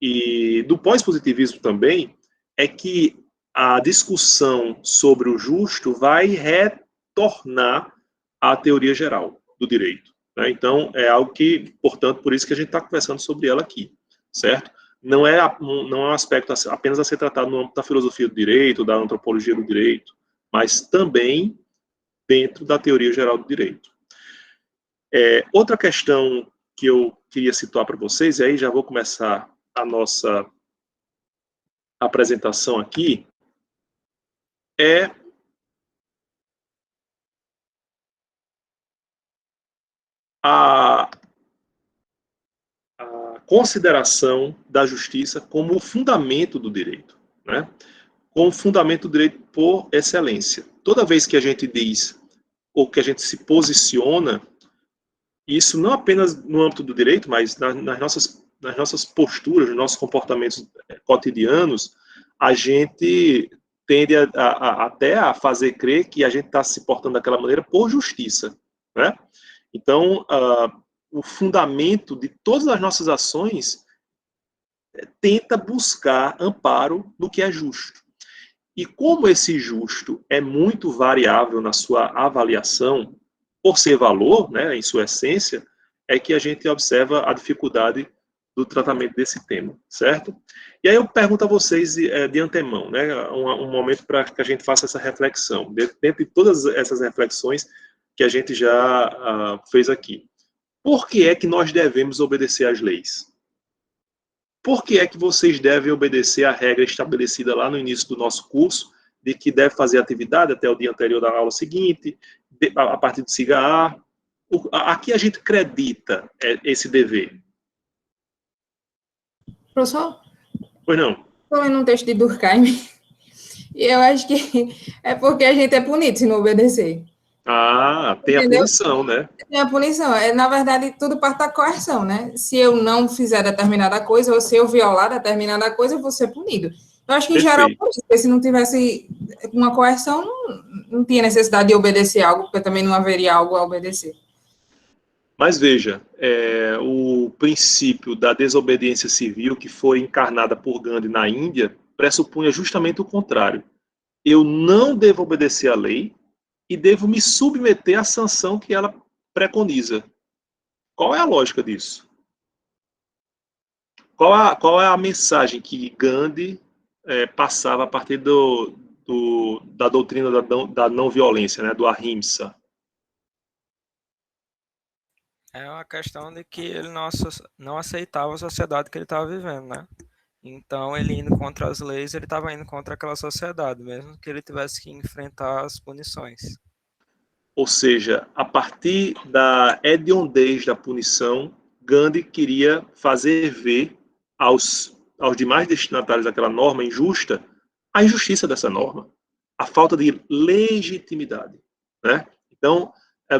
e do pós-positivismo também, é que a discussão sobre o justo vai retornar à teoria geral do direito. Né? Então, é algo que, portanto, por isso que a gente está conversando sobre ela aqui, certo? Não é um aspecto apenas a ser tratado no âmbito da filosofia do direito, da antropologia do direito, mas também dentro da teoria geral do direito. Outra questão que eu queria situar para vocês, e aí já vou começar a nossa apresentação aqui, é a consideração da justiça como o fundamento do direito. né? Com o fundamento do direito por excelência. Toda vez que a gente diz, ou que a gente se posiciona, isso não apenas no âmbito do direito, mas nas nossas posturas, nos nossos comportamentos cotidianos, a gente tende até a fazer crer que a gente está se portando daquela maneira por justiça, né? Então, o fundamento de todas as nossas ações tenta buscar amparo no que é justo. E como esse justo é muito variável na sua avaliação, por ser valor, né, em sua essência, é que a gente observa a dificuldade do tratamento desse tema, certo? E aí eu pergunto a vocês de antemão, né, um momento para que a gente faça essa reflexão, dentro de todas essas reflexões que a gente já fez aqui. Por que é que nós devemos obedecer às leis? Por que é que vocês devem obedecer à regra estabelecida lá no início do nosso curso, de que deve fazer atividade até o dia anterior da aula seguinte, a partir do SIGA-A? A que a gente acredita esse dever? Professor? Pois não. Estou lendo um texto de Durkheim, e eu acho que é porque a gente é punido se não obedecer. Ah, tem Entendeu? A punição, né? Tem a punição. Na verdade, tudo parte da coerção, né? Se eu não fizer determinada coisa, ou se eu violar determinada coisa, eu vou ser punido. Eu acho que, em geral, por isso, porque se não tivesse uma coerção, não tinha necessidade de obedecer algo, porque também não haveria algo a obedecer. Mas veja, o princípio da desobediência civil, que foi encarnada por Gandhi na Índia, pressupunha justamente o contrário. Eu não devo obedecer à lei e devo me submeter à sanção que ela preconiza. Qual é a lógica disso? Qual é a mensagem que Gandhi passava a partir da doutrina da não violência, né, do Ahimsa? É uma questão de que ele não aceitava a sociedade que ele estava vivendo, né? Então, ele indo contra as leis, ele estava indo contra aquela sociedade, mesmo que ele tivesse que enfrentar as punições. Ou seja, a partir da hediondez da punição, Gandhi queria fazer ver aos demais destinatários daquela norma injusta a injustiça dessa norma, a falta de legitimidade, né? Então,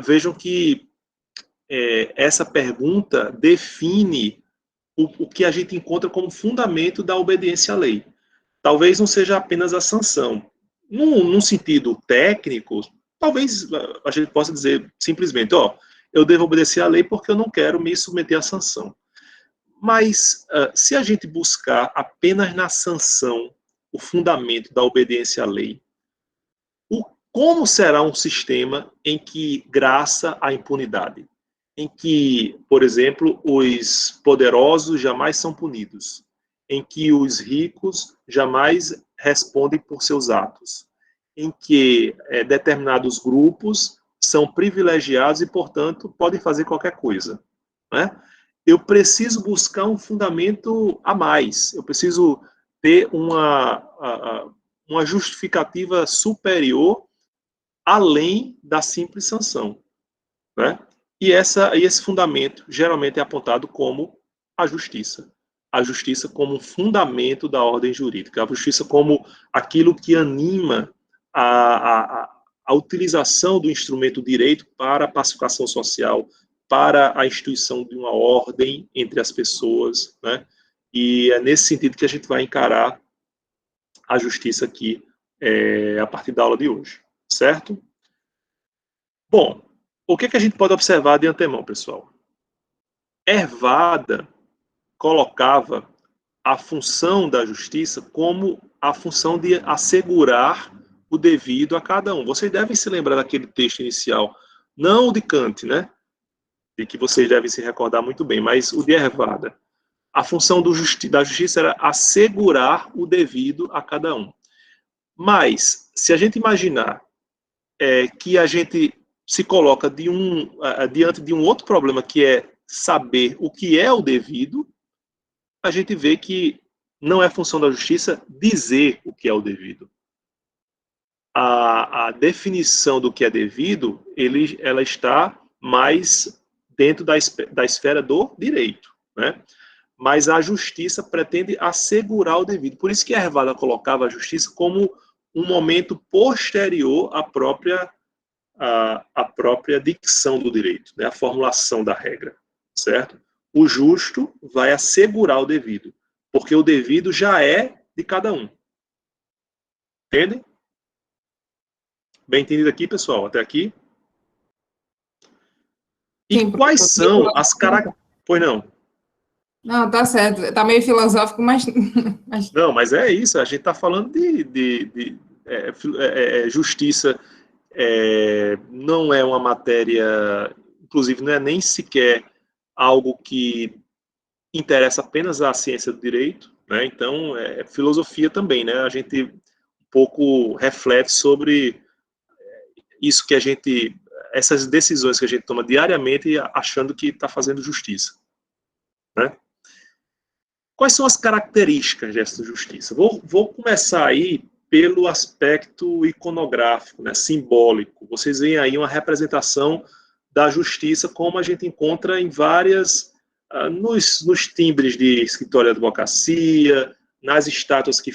vejam que essa pergunta define o que a gente encontra como fundamento da obediência à lei. Talvez não seja apenas a sanção. Num sentido técnico, talvez a gente possa dizer simplesmente, eu devo obedecer à lei porque eu não quero me submeter à sanção. Mas, se a gente buscar apenas na sanção o fundamento da obediência à lei, como será um sistema em que graça a impunidade? Em que, por exemplo, os poderosos jamais são punidos, em que os ricos jamais respondem por seus atos, em que determinados grupos são privilegiados e, portanto, podem fazer qualquer coisa, né? Eu preciso buscar um fundamento a mais, eu preciso ter uma justificativa superior além da simples sanção, né? E esse fundamento geralmente é apontado como a justiça como um fundamento da ordem jurídica, a justiça como aquilo que anima a utilização do instrumento direito para a pacificação social, para a instituição de uma ordem entre as pessoas, né? E é nesse sentido que a gente vai encarar a justiça aqui a partir da aula de hoje, certo? Bom, o que a gente pode observar de antemão, pessoal? Hervada colocava a função da justiça como a função de assegurar o devido a cada um. Vocês devem se lembrar daquele texto inicial, não o de Kant, né? De que vocês devem se recordar muito bem, mas o de Hervada. A função da justiça era assegurar o devido a cada um. Mas, se a gente imaginar que a gente se coloca diante de um outro problema, que é saber o que é o devido, a gente vê que não é função da justiça dizer o que é o devido. A definição do que é devido, ela está mais dentro da esfera do direito, né? mas a justiça pretende assegurar o devido. Por isso que a Hervala colocava a justiça como um momento posterior à própria dicção do direito, né? A formulação da regra, certo? O justo vai assegurar o devido, porque o devido já é de cada um. Entendem? Bem entendido aqui, pessoal? Até aqui? E Sim, quais são as características... Pois não? Não, tá certo. Tá meio filosófico, mas... Não, mas é isso. A gente está falando justiça. Não é uma matéria... Inclusive, não é nem sequer algo que interessa apenas à ciência do direito, né? Então, é filosofia também, né? A gente um pouco reflete sobre isso que a gente... essas decisões que a gente toma diariamente achando que está fazendo justiça, né? Quais são as características dessa justiça? Vou começar aí pelo aspecto iconográfico, né, simbólico. Vocês veem aí uma representação da justiça como a gente encontra em várias... nos timbres de escritório de advocacia, nas estátuas que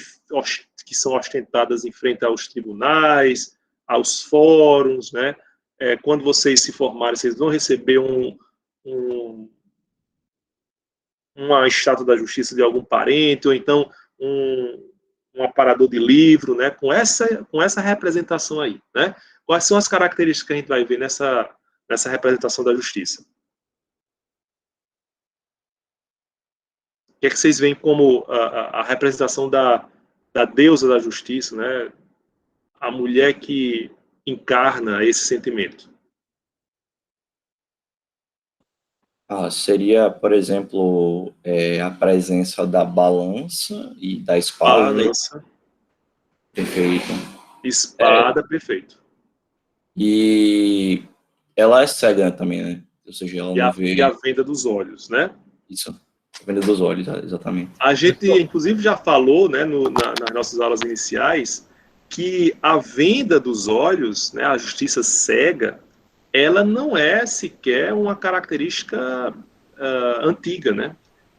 são ostentadas em frente aos tribunais, aos fóruns, né? Quando vocês se formarem, vocês vão receber uma estátua da justiça de algum parente, ou então um aparador de livro, né, com essa representação aí, né? Quais são as características que a gente vai ver nessa representação da justiça? O que é que vocês veem como a representação da deusa da justiça, né? A mulher que encarna esse sentimento? Seria, por exemplo, a presença da balança e da espada. Balança. Perfeito. Espada, perfeito. E ela é cega também, né? Ou seja, ela não vê... E a venda dos olhos, né? Isso, a venda dos olhos, exatamente. A gente, inclusive, já falou, né, nas nossas aulas iniciais, que a venda dos olhos, né, a justiça cega, ela não é sequer uma característica antiga, né?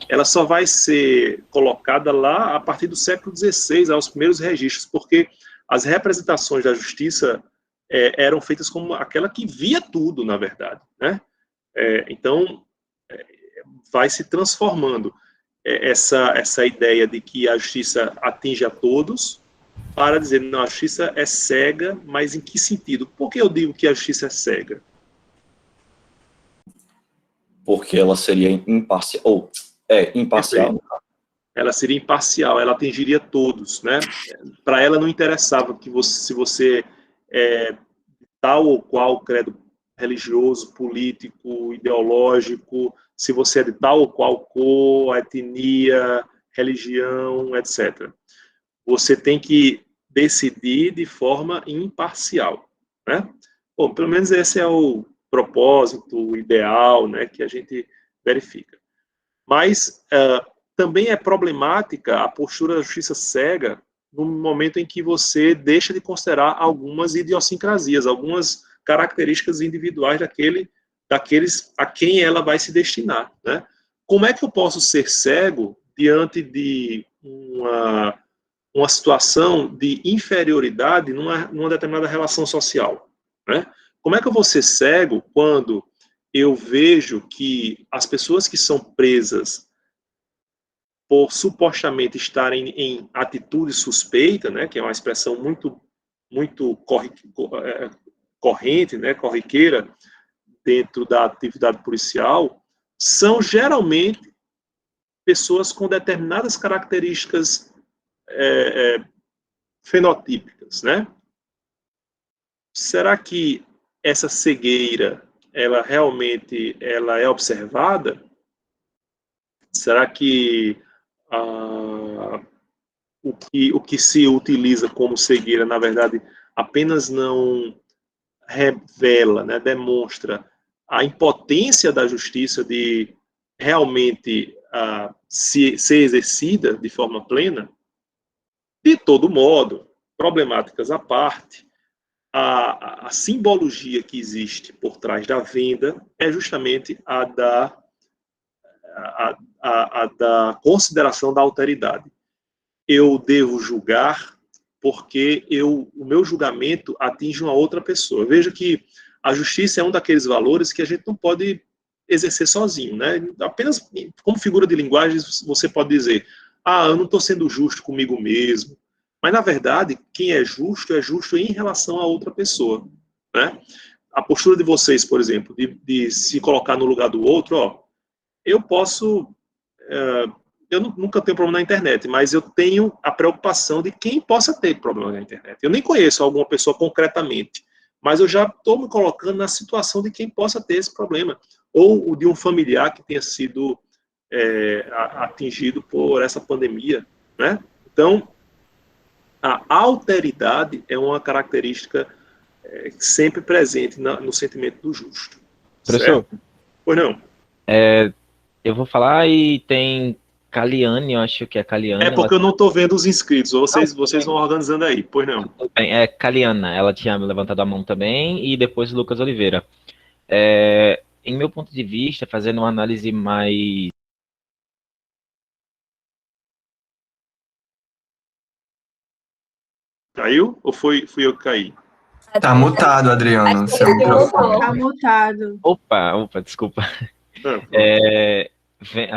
Ela só vai ser colocada lá a partir do século XVI, aos primeiros registros, porque as representações da justiça eram feitas como aquela que via tudo, na verdade, né? Então, vai se transformando essa ideia de que a justiça atinge a todos, para dizer, não, a justiça é cega, mas em que sentido? Por que eu digo que a justiça é cega? Porque ela seria imparcial. Imparcial. Ela seria imparcial, ela atingiria todos, né? Para ela não interessava que se você é tal ou qual credo religioso, político, ideológico, se você é de tal ou qual cor, etnia, religião, etc. Você tem que decidir de forma imparcial, né? Bom, pelo menos esse é o propósito ideal, né, que a gente verifica. Mas também é problemática a postura da justiça cega no momento em que você deixa de considerar algumas idiosincrasias, algumas características individuais daqueles a quem ela vai se destinar, né? Como é que eu posso ser cego diante de uma situação de inferioridade numa determinada relação social, né? Como é que eu vou ser cego quando eu vejo que as pessoas que são presas por supostamente estarem em atitude suspeita, né, que é uma expressão muito corrente, né, corriqueira dentro da atividade policial, são geralmente pessoas com determinadas características fenotípicas, né? Será que essa cegueira, ela realmente é observada? Será que o que se utiliza como cegueira, na verdade, apenas não revela, né, demonstra a impotência da justiça de realmente ser exercida de forma plena? De todo modo, problemáticas à parte, a simbologia que existe por trás da venda é justamente a a da consideração da alteridade. Eu devo julgar porque o meu julgamento atinge uma outra pessoa. Veja que a justiça é um daqueles valores que a gente não pode exercer sozinho, né? Apenas como figura de linguagem você pode dizer, eu não estou sendo justo comigo mesmo. Mas, na verdade, quem é justo em relação a outra pessoa, né? A postura de vocês, por exemplo, de se colocar no lugar do outro, eu posso... eu nunca tenho problema na internet, mas eu tenho a preocupação de quem possa ter problema na internet. Eu nem conheço alguma pessoa concretamente, mas eu já estou me colocando na situação de quem possa ter esse problema, ou de um familiar que tenha sido atingido por essa pandemia, né? Então, a alteridade é uma característica sempre presente no sentimento do justo. Professor? Certo? Pois não? Eu vou falar e tem Caliane, eu acho que é Caliane. É porque eu não estou vendo os inscritos, vocês vão organizando aí, pois não? É Caliana, ela tinha levantado a mão também, e depois Lucas Oliveira. Em meu ponto de vista, fazendo uma análise mais... Caiu? Ou fui eu que caí? Tá mutado, Adriano. Seu microfone. Tá mutado. Opa, desculpa.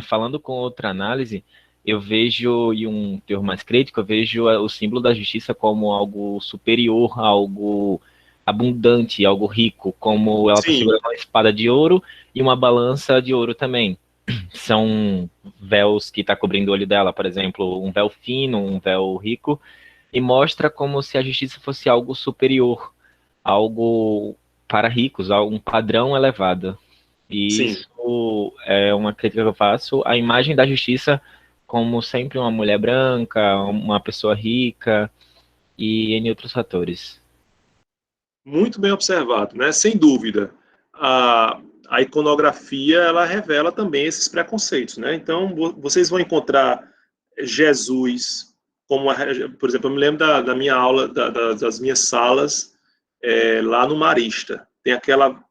Falando com outra análise, eu vejo, e um teor mais crítico, eu vejo o símbolo da justiça como algo superior, algo abundante, algo rico, como ela está segurando uma espada de ouro e uma balança de ouro também. São véus que está cobrindo o olho dela, por exemplo, um véu fino, um véu rico, e mostra como se a justiça fosse algo superior, algo para ricos, um padrão elevado. E isso é uma crítica que eu faço, a imagem da justiça como sempre uma mulher branca, uma pessoa rica e em outros fatores. Muito bem observado, né? Sem dúvida. A iconografia, ela revela também esses preconceitos, né? Então, vocês vão encontrar Jesus, como, por exemplo, eu me lembro da minha aula, das minhas salas lá no Marista. Tem aquela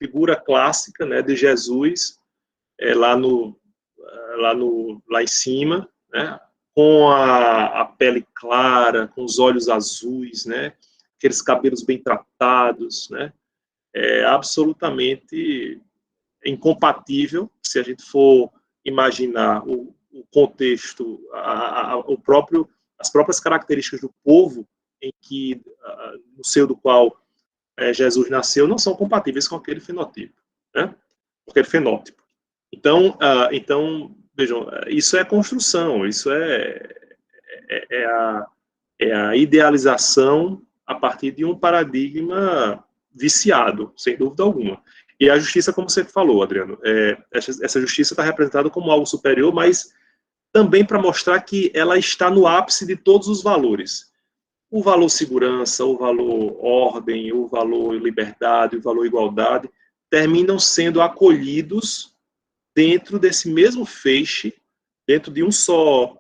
figura clássica, né, de Jesus lá em cima, né, com a pele clara, com os olhos azuis, né, aqueles cabelos bem tratados, né, absolutamente incompatível se a gente for imaginar o contexto, as próprias características do povo em que, no seio do qual Jesus nasceu, não são compatíveis com aquele fenotipo, né? Aquele fenótipo. Então, vejam, isso é construção, isso é a idealização a partir de um paradigma viciado, sem dúvida alguma. E a justiça, como você falou, Adriano, essa justiça está representada como algo superior, mas também para mostrar que ela está no ápice de todos os valores. O valor segurança, o valor ordem, o valor liberdade, o valor igualdade, terminam sendo acolhidos dentro desse mesmo feixe, dentro de um só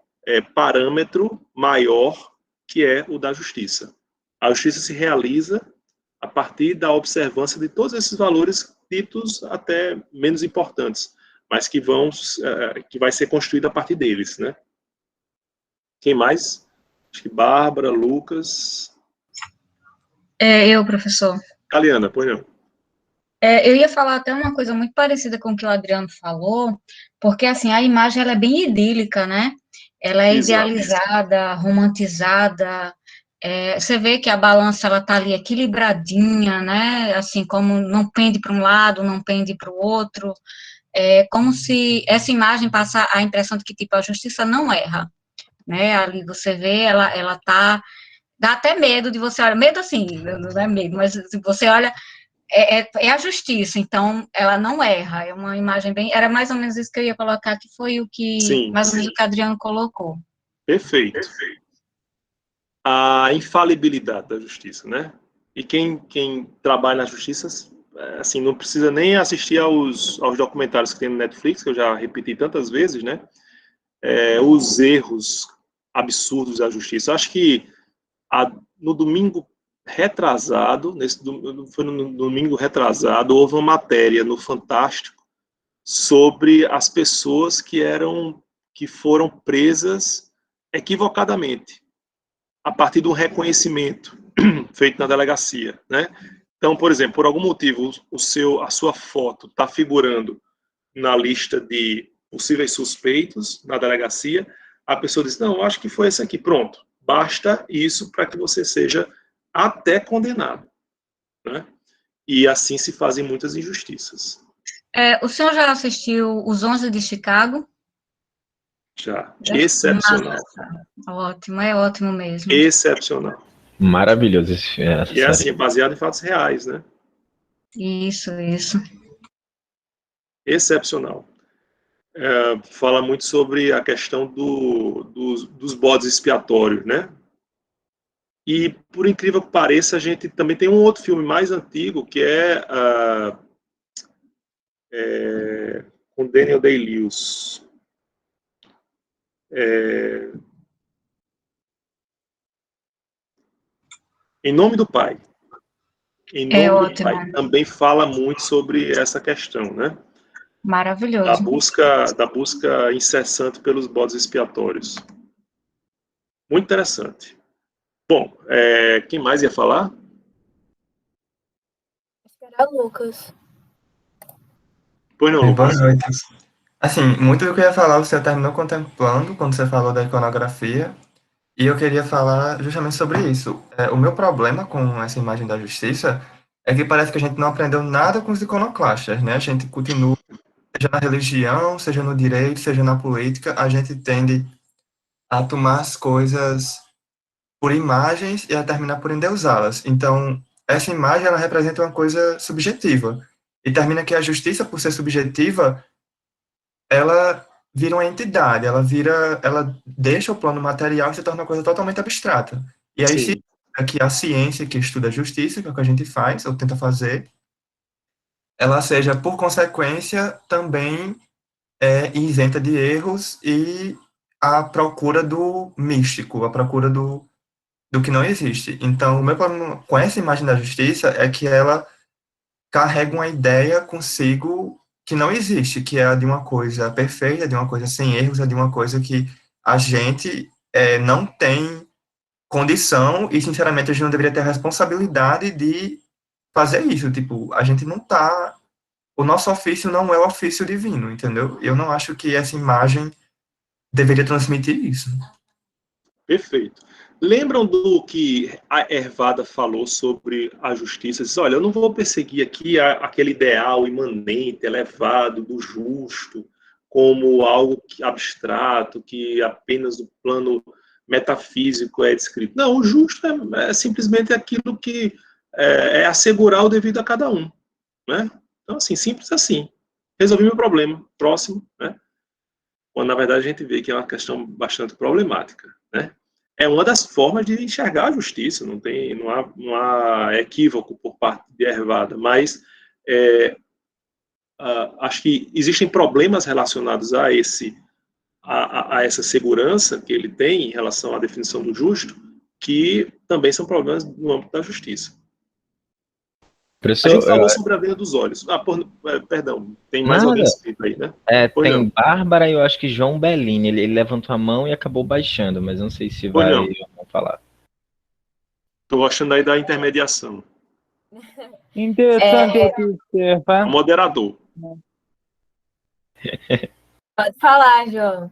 parâmetro maior, que é o da justiça. A justiça se realiza a partir da observância de todos esses valores ditos até menos importantes, mas que vai ser construído a partir deles, né? Quem mais? Acho que Bárbara, Lucas... Eu, professor. Caliana, pois não. Eu ia falar até uma coisa muito parecida com o que o Adriano falou, porque, assim, a imagem, ela é bem idílica, né? Ela é idealizada, romantizada, você vê que a balança, ela tá ali equilibradinha, né? Assim, como não pende para um lado, não pende para o outro, como se essa imagem passa a impressão de que, tipo, a justiça não erra, né? Ali você vê, ela tá, dá até medo de você olhar, medo assim, não é medo, mas se você olha, é a justiça, então ela não erra, é uma imagem bem, era mais ou menos isso que eu ia colocar, que foi o que, mais ou menos o que o Adriano colocou. Perfeito. A infalibilidade da justiça, né? E quem trabalha na justiça, assim, não precisa nem assistir aos documentários que tem no Netflix, que eu já repeti tantas vezes, né? Os erros absurdos da justiça. Acho que no domingo retrasado, foi no domingo retrasado, houve uma matéria no Fantástico sobre as pessoas que foram presas equivocadamente, a partir do reconhecimento feito na delegacia, né? Então, por exemplo, por algum motivo, a sua foto está figurando na lista de possíveis suspeitos na delegacia, a pessoa diz, não, eu acho que foi esse aqui, pronto, basta isso para que você seja até condenado, né? E assim se fazem muitas injustiças. O senhor já assistiu Os 11 de Chicago? Já. Excepcional. Ótimo, é ótimo mesmo. Excepcional. Maravilhoso esse filme. E é assim, baseado em fatos reais, né? Isso. Excepcional. Fala muito sobre a questão dos bodes expiatórios, né? E, por incrível que pareça, a gente também tem um outro filme mais antigo, que com Daniel Day-Lewis. Em Nome do Pai. Em Nome do Pai. Também fala muito sobre essa questão, né? Maravilhoso. Da busca incessante pelos bodes expiatórios. Muito interessante. Bom, quem mais ia falar? Acho que era Lucas. Pois não, Boa Lucas. noite. Assim, muito do que eu ia falar, você terminou contemplando quando você falou da iconografia, e eu queria falar justamente sobre isso. O meu problema com essa imagem da justiça é que parece que a gente não aprendeu nada com os iconoclastas, né? A gente continua, seja na religião, seja no direito, seja na política, a gente tende a tomar as coisas por imagens e a terminar por endeusá-las. Então, essa imagem, ela representa uma coisa subjetiva. E termina que a justiça, por ser subjetiva, ela vira uma entidade, ela deixa o plano material e se torna uma coisa totalmente abstrata. E aí, se que a ciência que estuda a justiça, que é o que a gente faz, ou tenta fazer, ela seja, por consequência, também isenta de erros e a procura do místico, a procura do que não existe. Então, o meu problema com essa imagem da justiça é que ela carrega uma ideia consigo que não existe, que é a de uma coisa perfeita, de uma coisa sem erros, é de uma coisa que a gente não tem condição e, sinceramente, a gente não deveria ter a responsabilidade de fazer isso. Tipo, a gente não tá... O nosso ofício não é o ofício divino, entendeu? Eu não acho que essa imagem deveria transmitir isso. Perfeito. Lembram do que a Hervada falou sobre a justiça? Diz, olha, eu não vou perseguir aqui aquele ideal imanente, elevado, do justo, como algo abstrato, que apenas o plano metafísico é descrito. Não, o justo é simplesmente aquilo que é assegurar o devido a cada um, né? Então, assim, simples assim. Resolvi meu problema. Próximo, né? Quando, na verdade, a gente vê que é uma questão bastante problemática, né? É uma das formas de enxergar a justiça, não há equívoco por parte de Hervada, mas acho que existem problemas relacionados a essa segurança que ele tem em relação à definição do justo, que também são problemas no âmbito da justiça. Professor, a gente falou sobre a veia dos olhos. Perdão, tem mais alguém inscrito aí, né? Tem Bárbara e eu acho que João Bellini. Ele levantou a mão e acabou baixando, mas não sei se vai falar. Estou gostando aí da intermediação. Interessante observar. O moderador. Pode falar, João.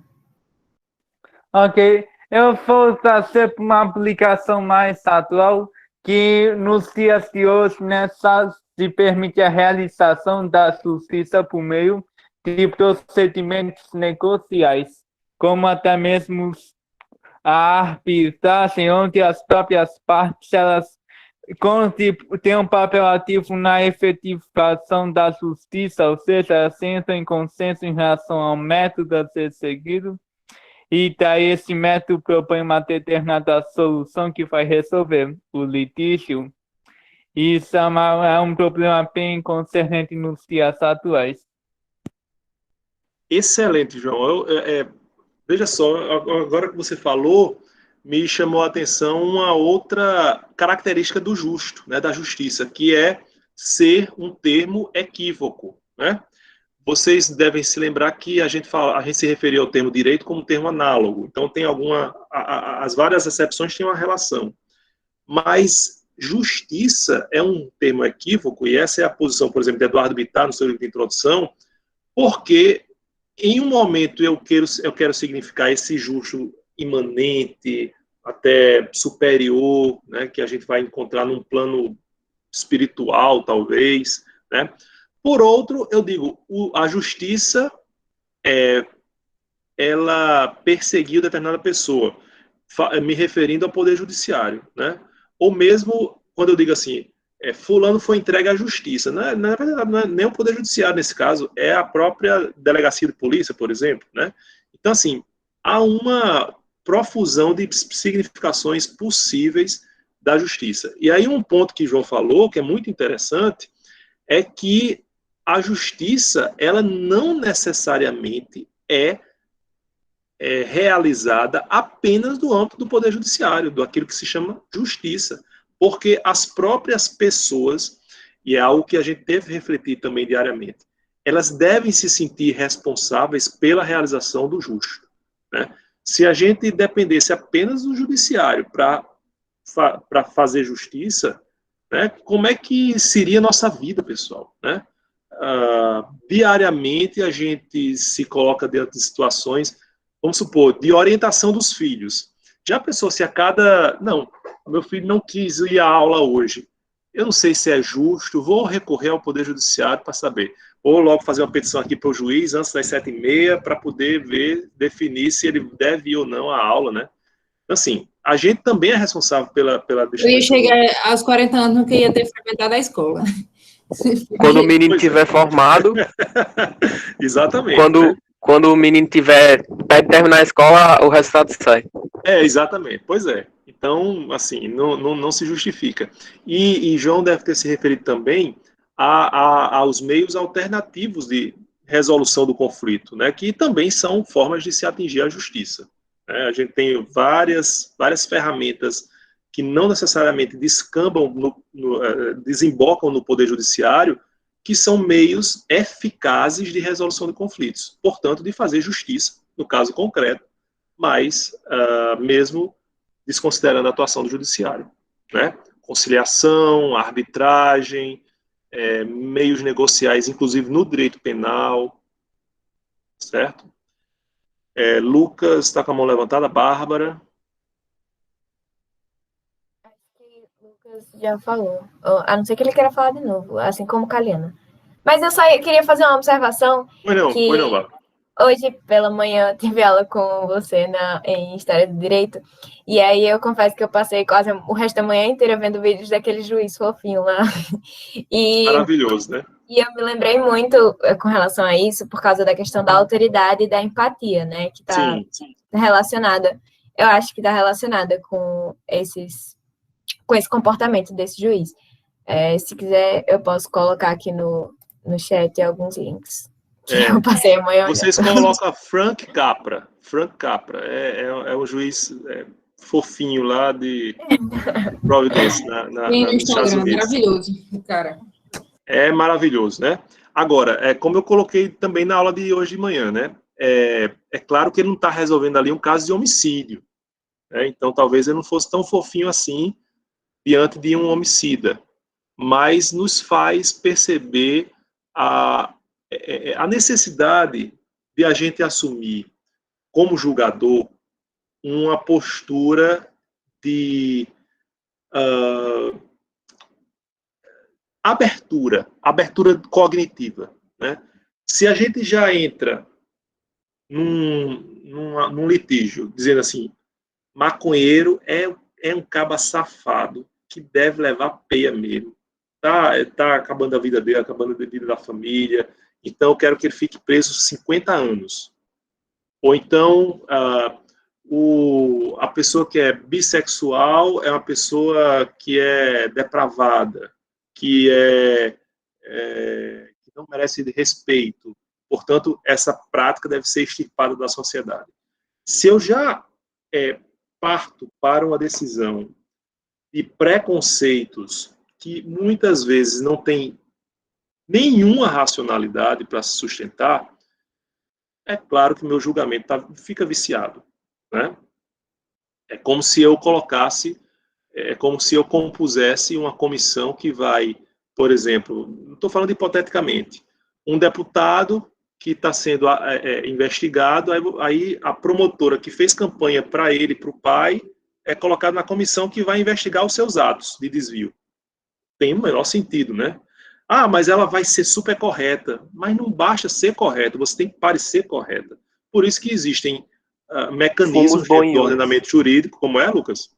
Ok. Eu vou trazer para uma aplicação mais atual, que nos dias de hoje, se permite a realização da justiça por meio de procedimentos negociais, como até mesmo a arbitragem, onde as próprias partes elas têm um papel ativo na efetivação da justiça, ou seja, elas entram em consenso em relação ao método a ser seguido, e daí esse método propõe uma determinada solução que vai resolver o litígio. Isso é um problema bem concernente nos dias atuais. Excelente, João. Veja só, agora que você falou, me chamou a atenção uma outra característica do justo, né, da justiça, que é ser um termo equívoco, né? vocês devem se lembrar que a gente se referiu ao termo direito como termo análogo. Então, tem as várias acepções têm uma relação. Mas justiça é um termo equívoco, e essa é a posição, por exemplo, de Eduardo Bittar, no seu livro de introdução, porque em um momento eu quero significar esse justo imanente, até superior, né, que a gente vai encontrar num plano espiritual, talvez, né? Por outro, eu digo, a justiça, ela perseguiu determinada pessoa, me referindo ao poder judiciário, né? Ou mesmo, quando eu digo assim, fulano foi entregue à justiça, na verdade, não é nem o poder judiciário nesse caso, é a própria delegacia de polícia, por exemplo, né? Então, assim, há uma profusão de significações possíveis da justiça. E aí um ponto que João falou, que é muito interessante, é que a justiça, ela não necessariamente é realizada apenas no âmbito do poder judiciário, daquilo que se chama justiça, porque as próprias pessoas, e é algo que a gente deve refletir também diariamente, elas devem se sentir responsáveis pela realização do justo, né? Se a gente dependesse apenas do judiciário para fazer justiça, né, como é que seria a nossa vida, pessoal, né? Diariamente a gente se coloca dentro de situações, vamos supor, de orientação dos filhos. Já pensou se a cada... Não, meu filho não quis ir à aula hoje. Eu não sei se é justo, vou recorrer ao Poder Judiciário para saber. Ou logo fazer uma petição aqui para o juiz antes das 7h30 para poder definir se ele deve ir ou não à aula, né? Então, assim, a gente também é responsável pela Eu ia chegar aos 40 anos, não queria ter frequentado a escola. Quando o menino tiver formado... Exatamente. Quando o menino tiver perto de terminar a escola, o resultado sai. Exatamente. Pois é. Então, assim, não se justifica. E João deve ter se referido também aos meios alternativos de resolução do conflito, né, que também são formas de se atingir a justiça. A gente tem várias ferramentas que não necessariamente desembocam no Poder Judiciário, que são meios eficazes de resolução de conflitos, portanto, de fazer justiça, no caso concreto, mas mesmo desconsiderando a atuação do Judiciário, né? Conciliação, arbitragem, meios negociais, inclusive no direito penal, certo? Lucas está com a mão levantada, Bárbara. Lucas já falou, a não ser que ele queira falar de novo, assim como Kaliana. Mas eu só queria fazer uma observação. Pois não, Bárbara. Hoje pela manhã tive aula com você em História do Direito, e aí eu confesso que eu passei quase o resto da manhã inteira vendo vídeos daquele juiz fofinho lá. Maravilhoso, né? E eu me lembrei muito com relação a isso, por causa da questão da autoridade e da empatia, né? Que está relacionada, eu acho que está relacionada com esse comportamento desse juiz. Se quiser, eu posso colocar aqui no chat alguns links. Eu passei a manhã. Vocês colocam Frank Capra. Frank Capra é um juiz fofinho lá de Providence, nos Estados Unidos. Maravilhoso, cara. É maravilhoso, né? Agora, como eu coloquei também na aula de hoje de manhã, né? É claro que ele não está resolvendo ali um caso de homicídio, né? Então talvez ele não fosse tão fofinho assim diante de um homicida, mas nos faz perceber a necessidade de a gente assumir, como julgador, uma postura de abertura cognitiva, né? Se a gente já entra num litígio, dizendo assim, maconheiro é um caba safado que deve levar peia mesmo, tá acabando a vida dele, acabando a vida da família, então eu quero que ele fique preso 50 anos. Ou então, a pessoa que é bissexual é uma pessoa que é depravada, que não merece respeito. Portanto, essa prática deve ser extirpada da sociedade. Se eu já parto para uma decisão de preconceitos que muitas vezes não tem nenhuma racionalidade para se sustentar, é claro que meu julgamento fica viciado, né? É como se eu compusesse uma comissão que vai, por exemplo, não estou falando hipoteticamente, um deputado que está sendo investigado, aí a promotora que fez campanha para ele, para o pai, é colocada na comissão que vai investigar os seus atos de desvio. Tem o menor sentido, né? Ah, mas ela vai ser super correta. Mas não basta ser correta, você tem que parecer correta. Por isso que existem mecanismos do ordenamento jurídico, como é, Lucas?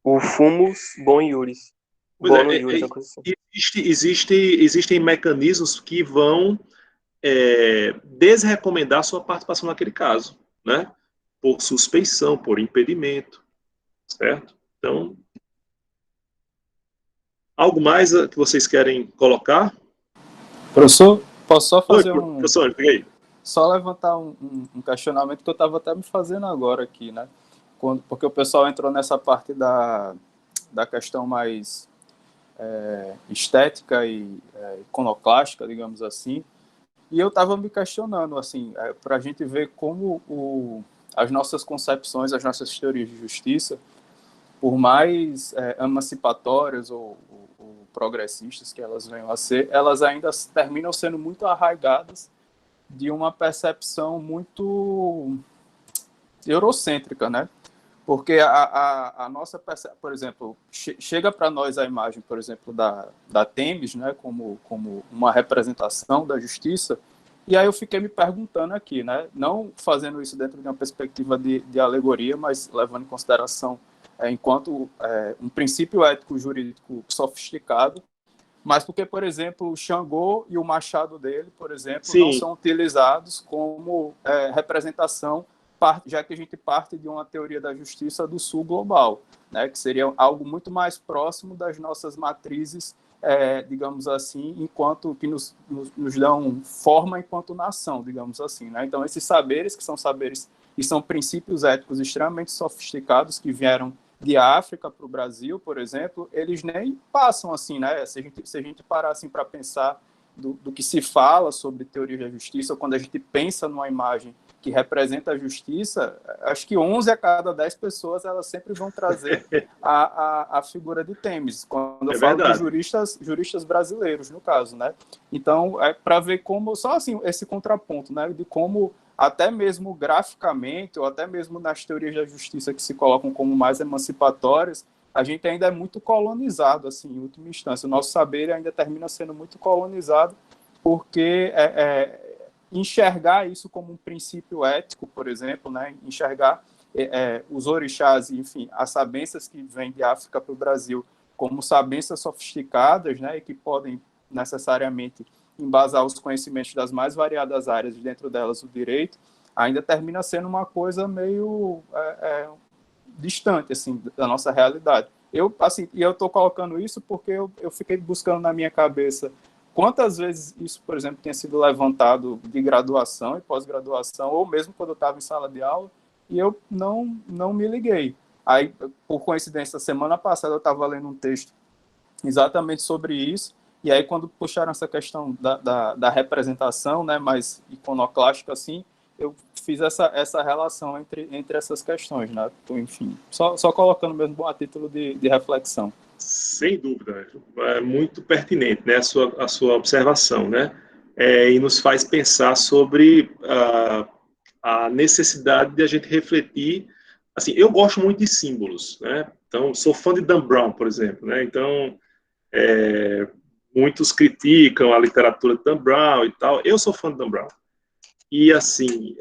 O fumus boni iuris. Bono iuris, uma coisa assim. Existem mecanismos que vão desrecomendar sua participação naquele caso, né? Por suspeição, por impedimento, certo? Então, algo mais que vocês querem colocar? Professor, posso só fazer professor, peguei. Só levantar um questionamento que eu estava até me fazendo agora aqui, né? Porque o pessoal entrou nessa parte da questão mais estética e iconoclástica, digamos assim, e eu estava me questionando, assim, para a gente ver como as nossas concepções, as nossas teorias de justiça, por mais emancipatórias ou progressistas que elas venham a ser, elas ainda terminam sendo muito arraigadas de uma percepção muito eurocêntrica, né? Porque a nossa percepção, por exemplo, chega para nós a imagem, por exemplo, da Themis, né, como uma representação da justiça, e aí eu fiquei me perguntando aqui, né, não fazendo isso dentro de uma perspectiva de alegoria, mas levando em consideração enquanto um princípio ético jurídico sofisticado, mas porque, por exemplo, o Xangô e o machado dele, por exemplo, não são utilizados como representação, já que a gente parte de uma teoria da justiça do sul global, né, que seria algo muito mais próximo das nossas matrizes, digamos assim, enquanto que nos dão forma enquanto nação, digamos assim, né? Então, esses saberes, que são saberes e são princípios éticos extremamente sofisticados que vieram de África para o Brasil, por exemplo, eles nem passam assim, né? Se a gente parar assim para pensar do que se fala sobre teoria da justiça, quando a gente pensa numa imagem que representa a justiça, acho que 11 a cada 10 pessoas elas sempre vão trazer a figura de Themis, quando eu falo de juristas brasileiros, no caso, né? Então, para ver como, só assim, esse contraponto, né, de como até mesmo graficamente, ou até mesmo nas teorias da justiça que se colocam como mais emancipatórias, a gente ainda é muito colonizado, assim, em última instância. O nosso saber ainda termina sendo muito colonizado, porque enxergar isso como um princípio ético, por exemplo, né, enxergar os orixás, enfim, as sabenças que vêm de África para o Brasil como sabenças sofisticadas, né, e que podem necessariamente embasar os conhecimentos das mais variadas áreas, dentro delas o direito, ainda termina sendo uma coisa meio distante, assim, da nossa realidade. Eu estou colocando isso porque eu fiquei buscando na minha cabeça quantas vezes isso, por exemplo, tinha sido levantado de graduação e pós-graduação, ou mesmo quando eu estava em sala de aula, e eu não me liguei. Aí, por coincidência, semana passada eu estava lendo um texto exatamente sobre isso, e aí quando puxaram essa questão da representação, né, mais iconoclástica, assim, eu fiz essa relação entre essas questões, né? Então, enfim, só colocando mesmo a título de reflexão. Sem dúvida, é muito pertinente, né, a sua observação, né, e nos faz pensar sobre a necessidade de a gente refletir. Assim, eu gosto muito de símbolos, né, então sou fã de Dan Brown, por exemplo, né, então muitos criticam a literatura de Dan Brown e tal, eu sou fã de Dan Brown, e assim,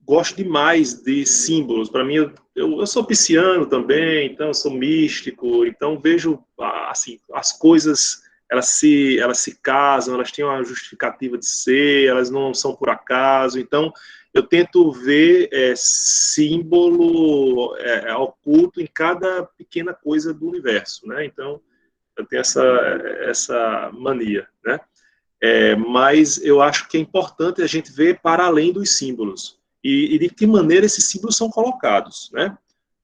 gosto demais de símbolos. Para mim, eu sou pisciano também, então eu sou místico, então vejo assim, as coisas, elas se casam, elas têm uma justificativa de ser, elas não são por acaso, então eu tento ver símbolo oculto em cada pequena coisa do universo, né? Então eu tenho essa mania, né? Mas eu acho que é importante a gente ver para além dos símbolos e de que maneira esses símbolos são colocados, né?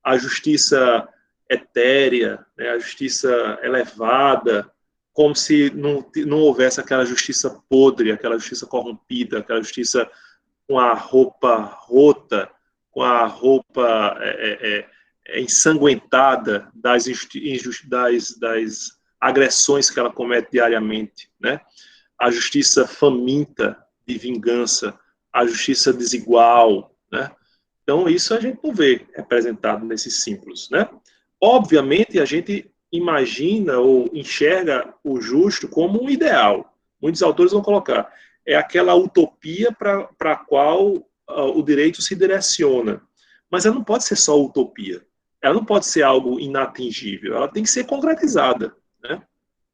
A justiça etérea, né? A justiça elevada, como se não houvesse aquela justiça podre, aquela justiça corrompida, aquela justiça com a roupa rota, com a roupa ensanguentada das agressões que ela comete diariamente, né? A justiça faminta de vingança, a justiça desigual, né? Então, isso a gente não vê representado nesses símbolos, né? Obviamente, a gente imagina ou enxerga o justo como um ideal. Muitos autores vão colocar, é aquela utopia para a qual o direito se direciona. Mas ela não pode ser só utopia. Ela não pode ser algo inatingível. Ela tem que ser concretizada, né?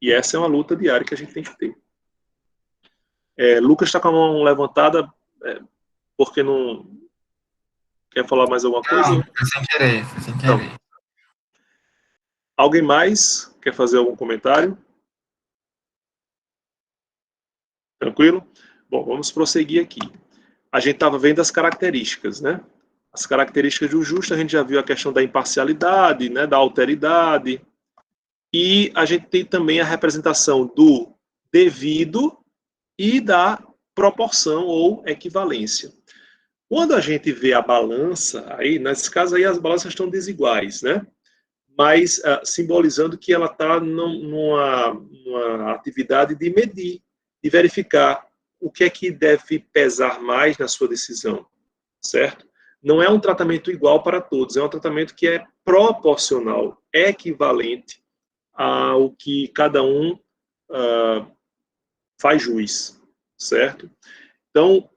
E essa é uma luta diária que a gente tem que ter. Lucas está com a mão levantada, porque não... Quer falar mais alguma coisa? Não, foi sem querer, foi sem querer. Não. Alguém mais quer fazer algum comentário? Tranquilo? Bom, vamos prosseguir aqui. A gente estava vendo as características, né? As características do justo, a gente já viu a questão da imparcialidade, né, da alteridade, e a gente tem também a representação do devido e da proporção ou equivalência. Quando a gente vê a balança, aí, nesse caso aí as balanças estão desiguais, né? Mas simbolizando que ela está numa atividade de medir, de verificar o que é que deve pesar mais na sua decisão, certo? Não é um tratamento igual para todos, é um tratamento que é proporcional, equivalente ao que cada um faz juiz, certo? Então,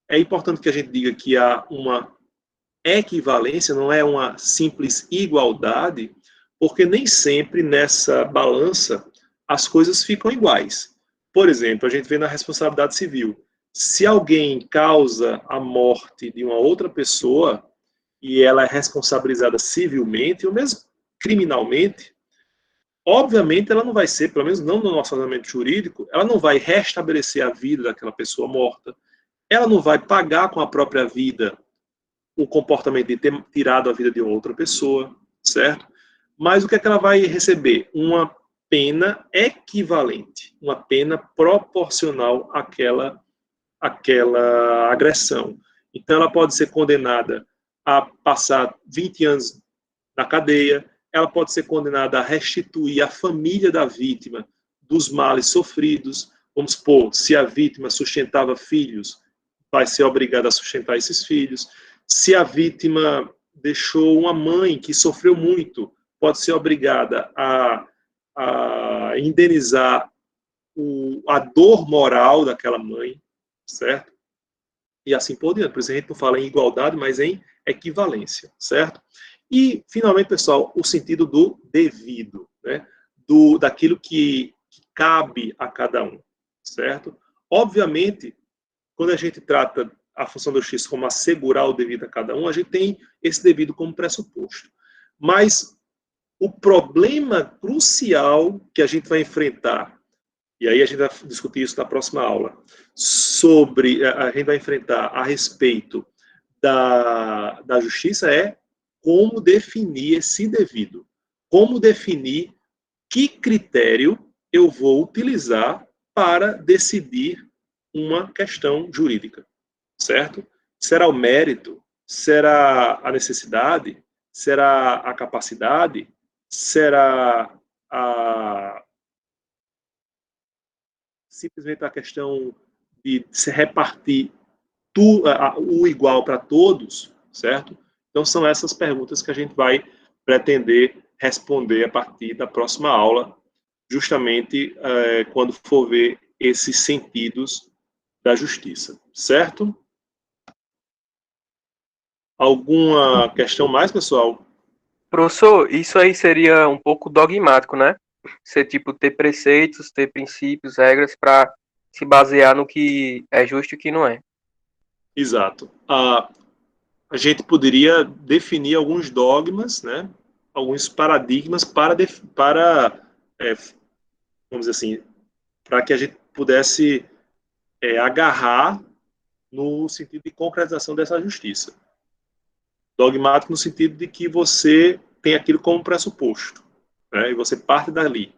é importante que a gente diga que há uma equivalência, não é uma simples igualdade, porque nem sempre nessa balança as coisas ficam iguais. Por exemplo, a gente vê na responsabilidade civil. Se alguém causa a morte de uma outra pessoa e ela é responsabilizada civilmente, ou mesmo criminalmente, obviamente ela não vai ser, pelo menos não no nosso ordenamento jurídico, ela não vai restabelecer a vida daquela pessoa morta, ela não vai pagar com a própria vida o comportamento de ter tirado a vida de outra pessoa, certo? Mas o que é que ela vai receber? Uma pena equivalente, uma pena proporcional àquela agressão. Então, ela pode ser condenada a passar 20 anos na cadeia, ela pode ser condenada a restituir à família da vítima dos males sofridos. Vamos supor, se a vítima sustentava filhos, vai ser obrigada a sustentar esses filhos. Se a vítima deixou uma mãe que sofreu muito, pode ser obrigada a indenizar a dor moral daquela mãe, certo? E assim por diante. Por isso a gente não fala em igualdade, mas em equivalência, certo? E, finalmente, pessoal, o sentido do devido, né? Daquilo que cabe a cada um, certo? Obviamente, quando a gente trata a função da justiça como assegurar o devido a cada um, a gente tem esse devido como pressuposto. Mas o problema crucial que a gente vai enfrentar, e aí a gente vai discutir isso na próxima aula, a gente vai enfrentar a respeito da justiça é como definir esse devido. Como definir que critério eu vou utilizar para decidir uma questão jurídica, certo? Será o mérito? Será a necessidade? Será a capacidade? Será simplesmente a questão de se repartir o igual para todos, certo? Então, são essas perguntas que a gente vai pretender responder a partir da próxima aula, justamente quando for ver esses sentidos da justiça, certo? Alguma questão mais, pessoal? Professor, isso aí seria um pouco dogmático, né? Você, tipo, ter preceitos, ter princípios, regras para se basear no que é justo e o que não é. Exato. A gente poderia definir alguns dogmas, né? Alguns paradigmas para vamos dizer assim, para que a gente pudesse agarrar no sentido de concretização dessa justiça. Dogmático no sentido de que você tem aquilo como pressuposto, né? E você parte dali.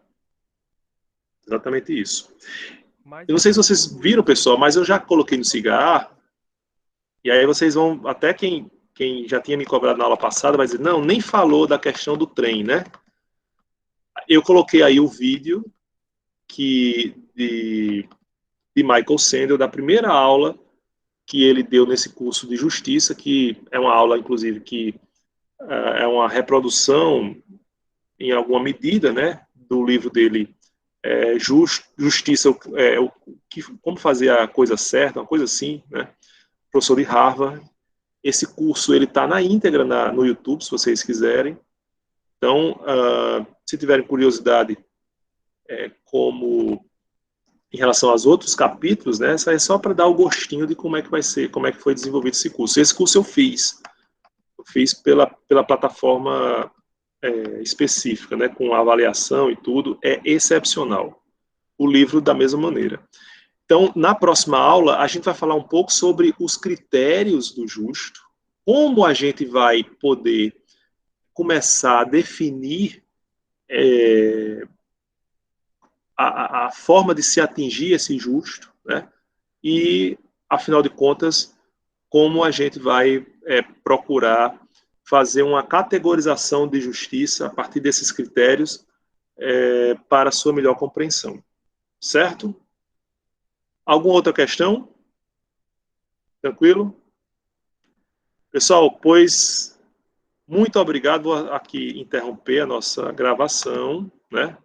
Exatamente isso. Eu não sei se vocês viram, pessoal, mas eu já coloquei no Cigar, e aí vocês vão, até quem já tinha me cobrado na aula passada vai dizer, não, nem falou da questão do trem, né? Eu coloquei aí o vídeo de Michael Sandel, da primeira aula que ele deu nesse curso de Justiça, que é uma aula, inclusive, que é uma reprodução, em alguma medida, né, do livro dele, Justiça, como fazer a coisa certa, uma coisa assim, né, professor de Harvard. Esse curso ele está na íntegra no YouTube, se vocês quiserem. Então, se tiverem curiosidade, como em relação aos outros capítulos, né, isso aí é só para dar o gostinho de como é que vai ser, como é que foi desenvolvido esse curso. Esse curso eu fiz pela plataforma específica, né, com avaliação e tudo, é excepcional. O livro da mesma maneira. Então, na próxima aula, a gente vai falar um pouco sobre os critérios do justo, como a gente vai poder começar a definir a forma de se atingir esse justo, né? E, afinal de contas, como a gente vai procurar fazer uma categorização de justiça a partir desses critérios para a sua melhor compreensão. Certo? Alguma outra questão? Tranquilo? Pessoal, pois, muito obrigado. Vou aqui interromper a nossa gravação, né?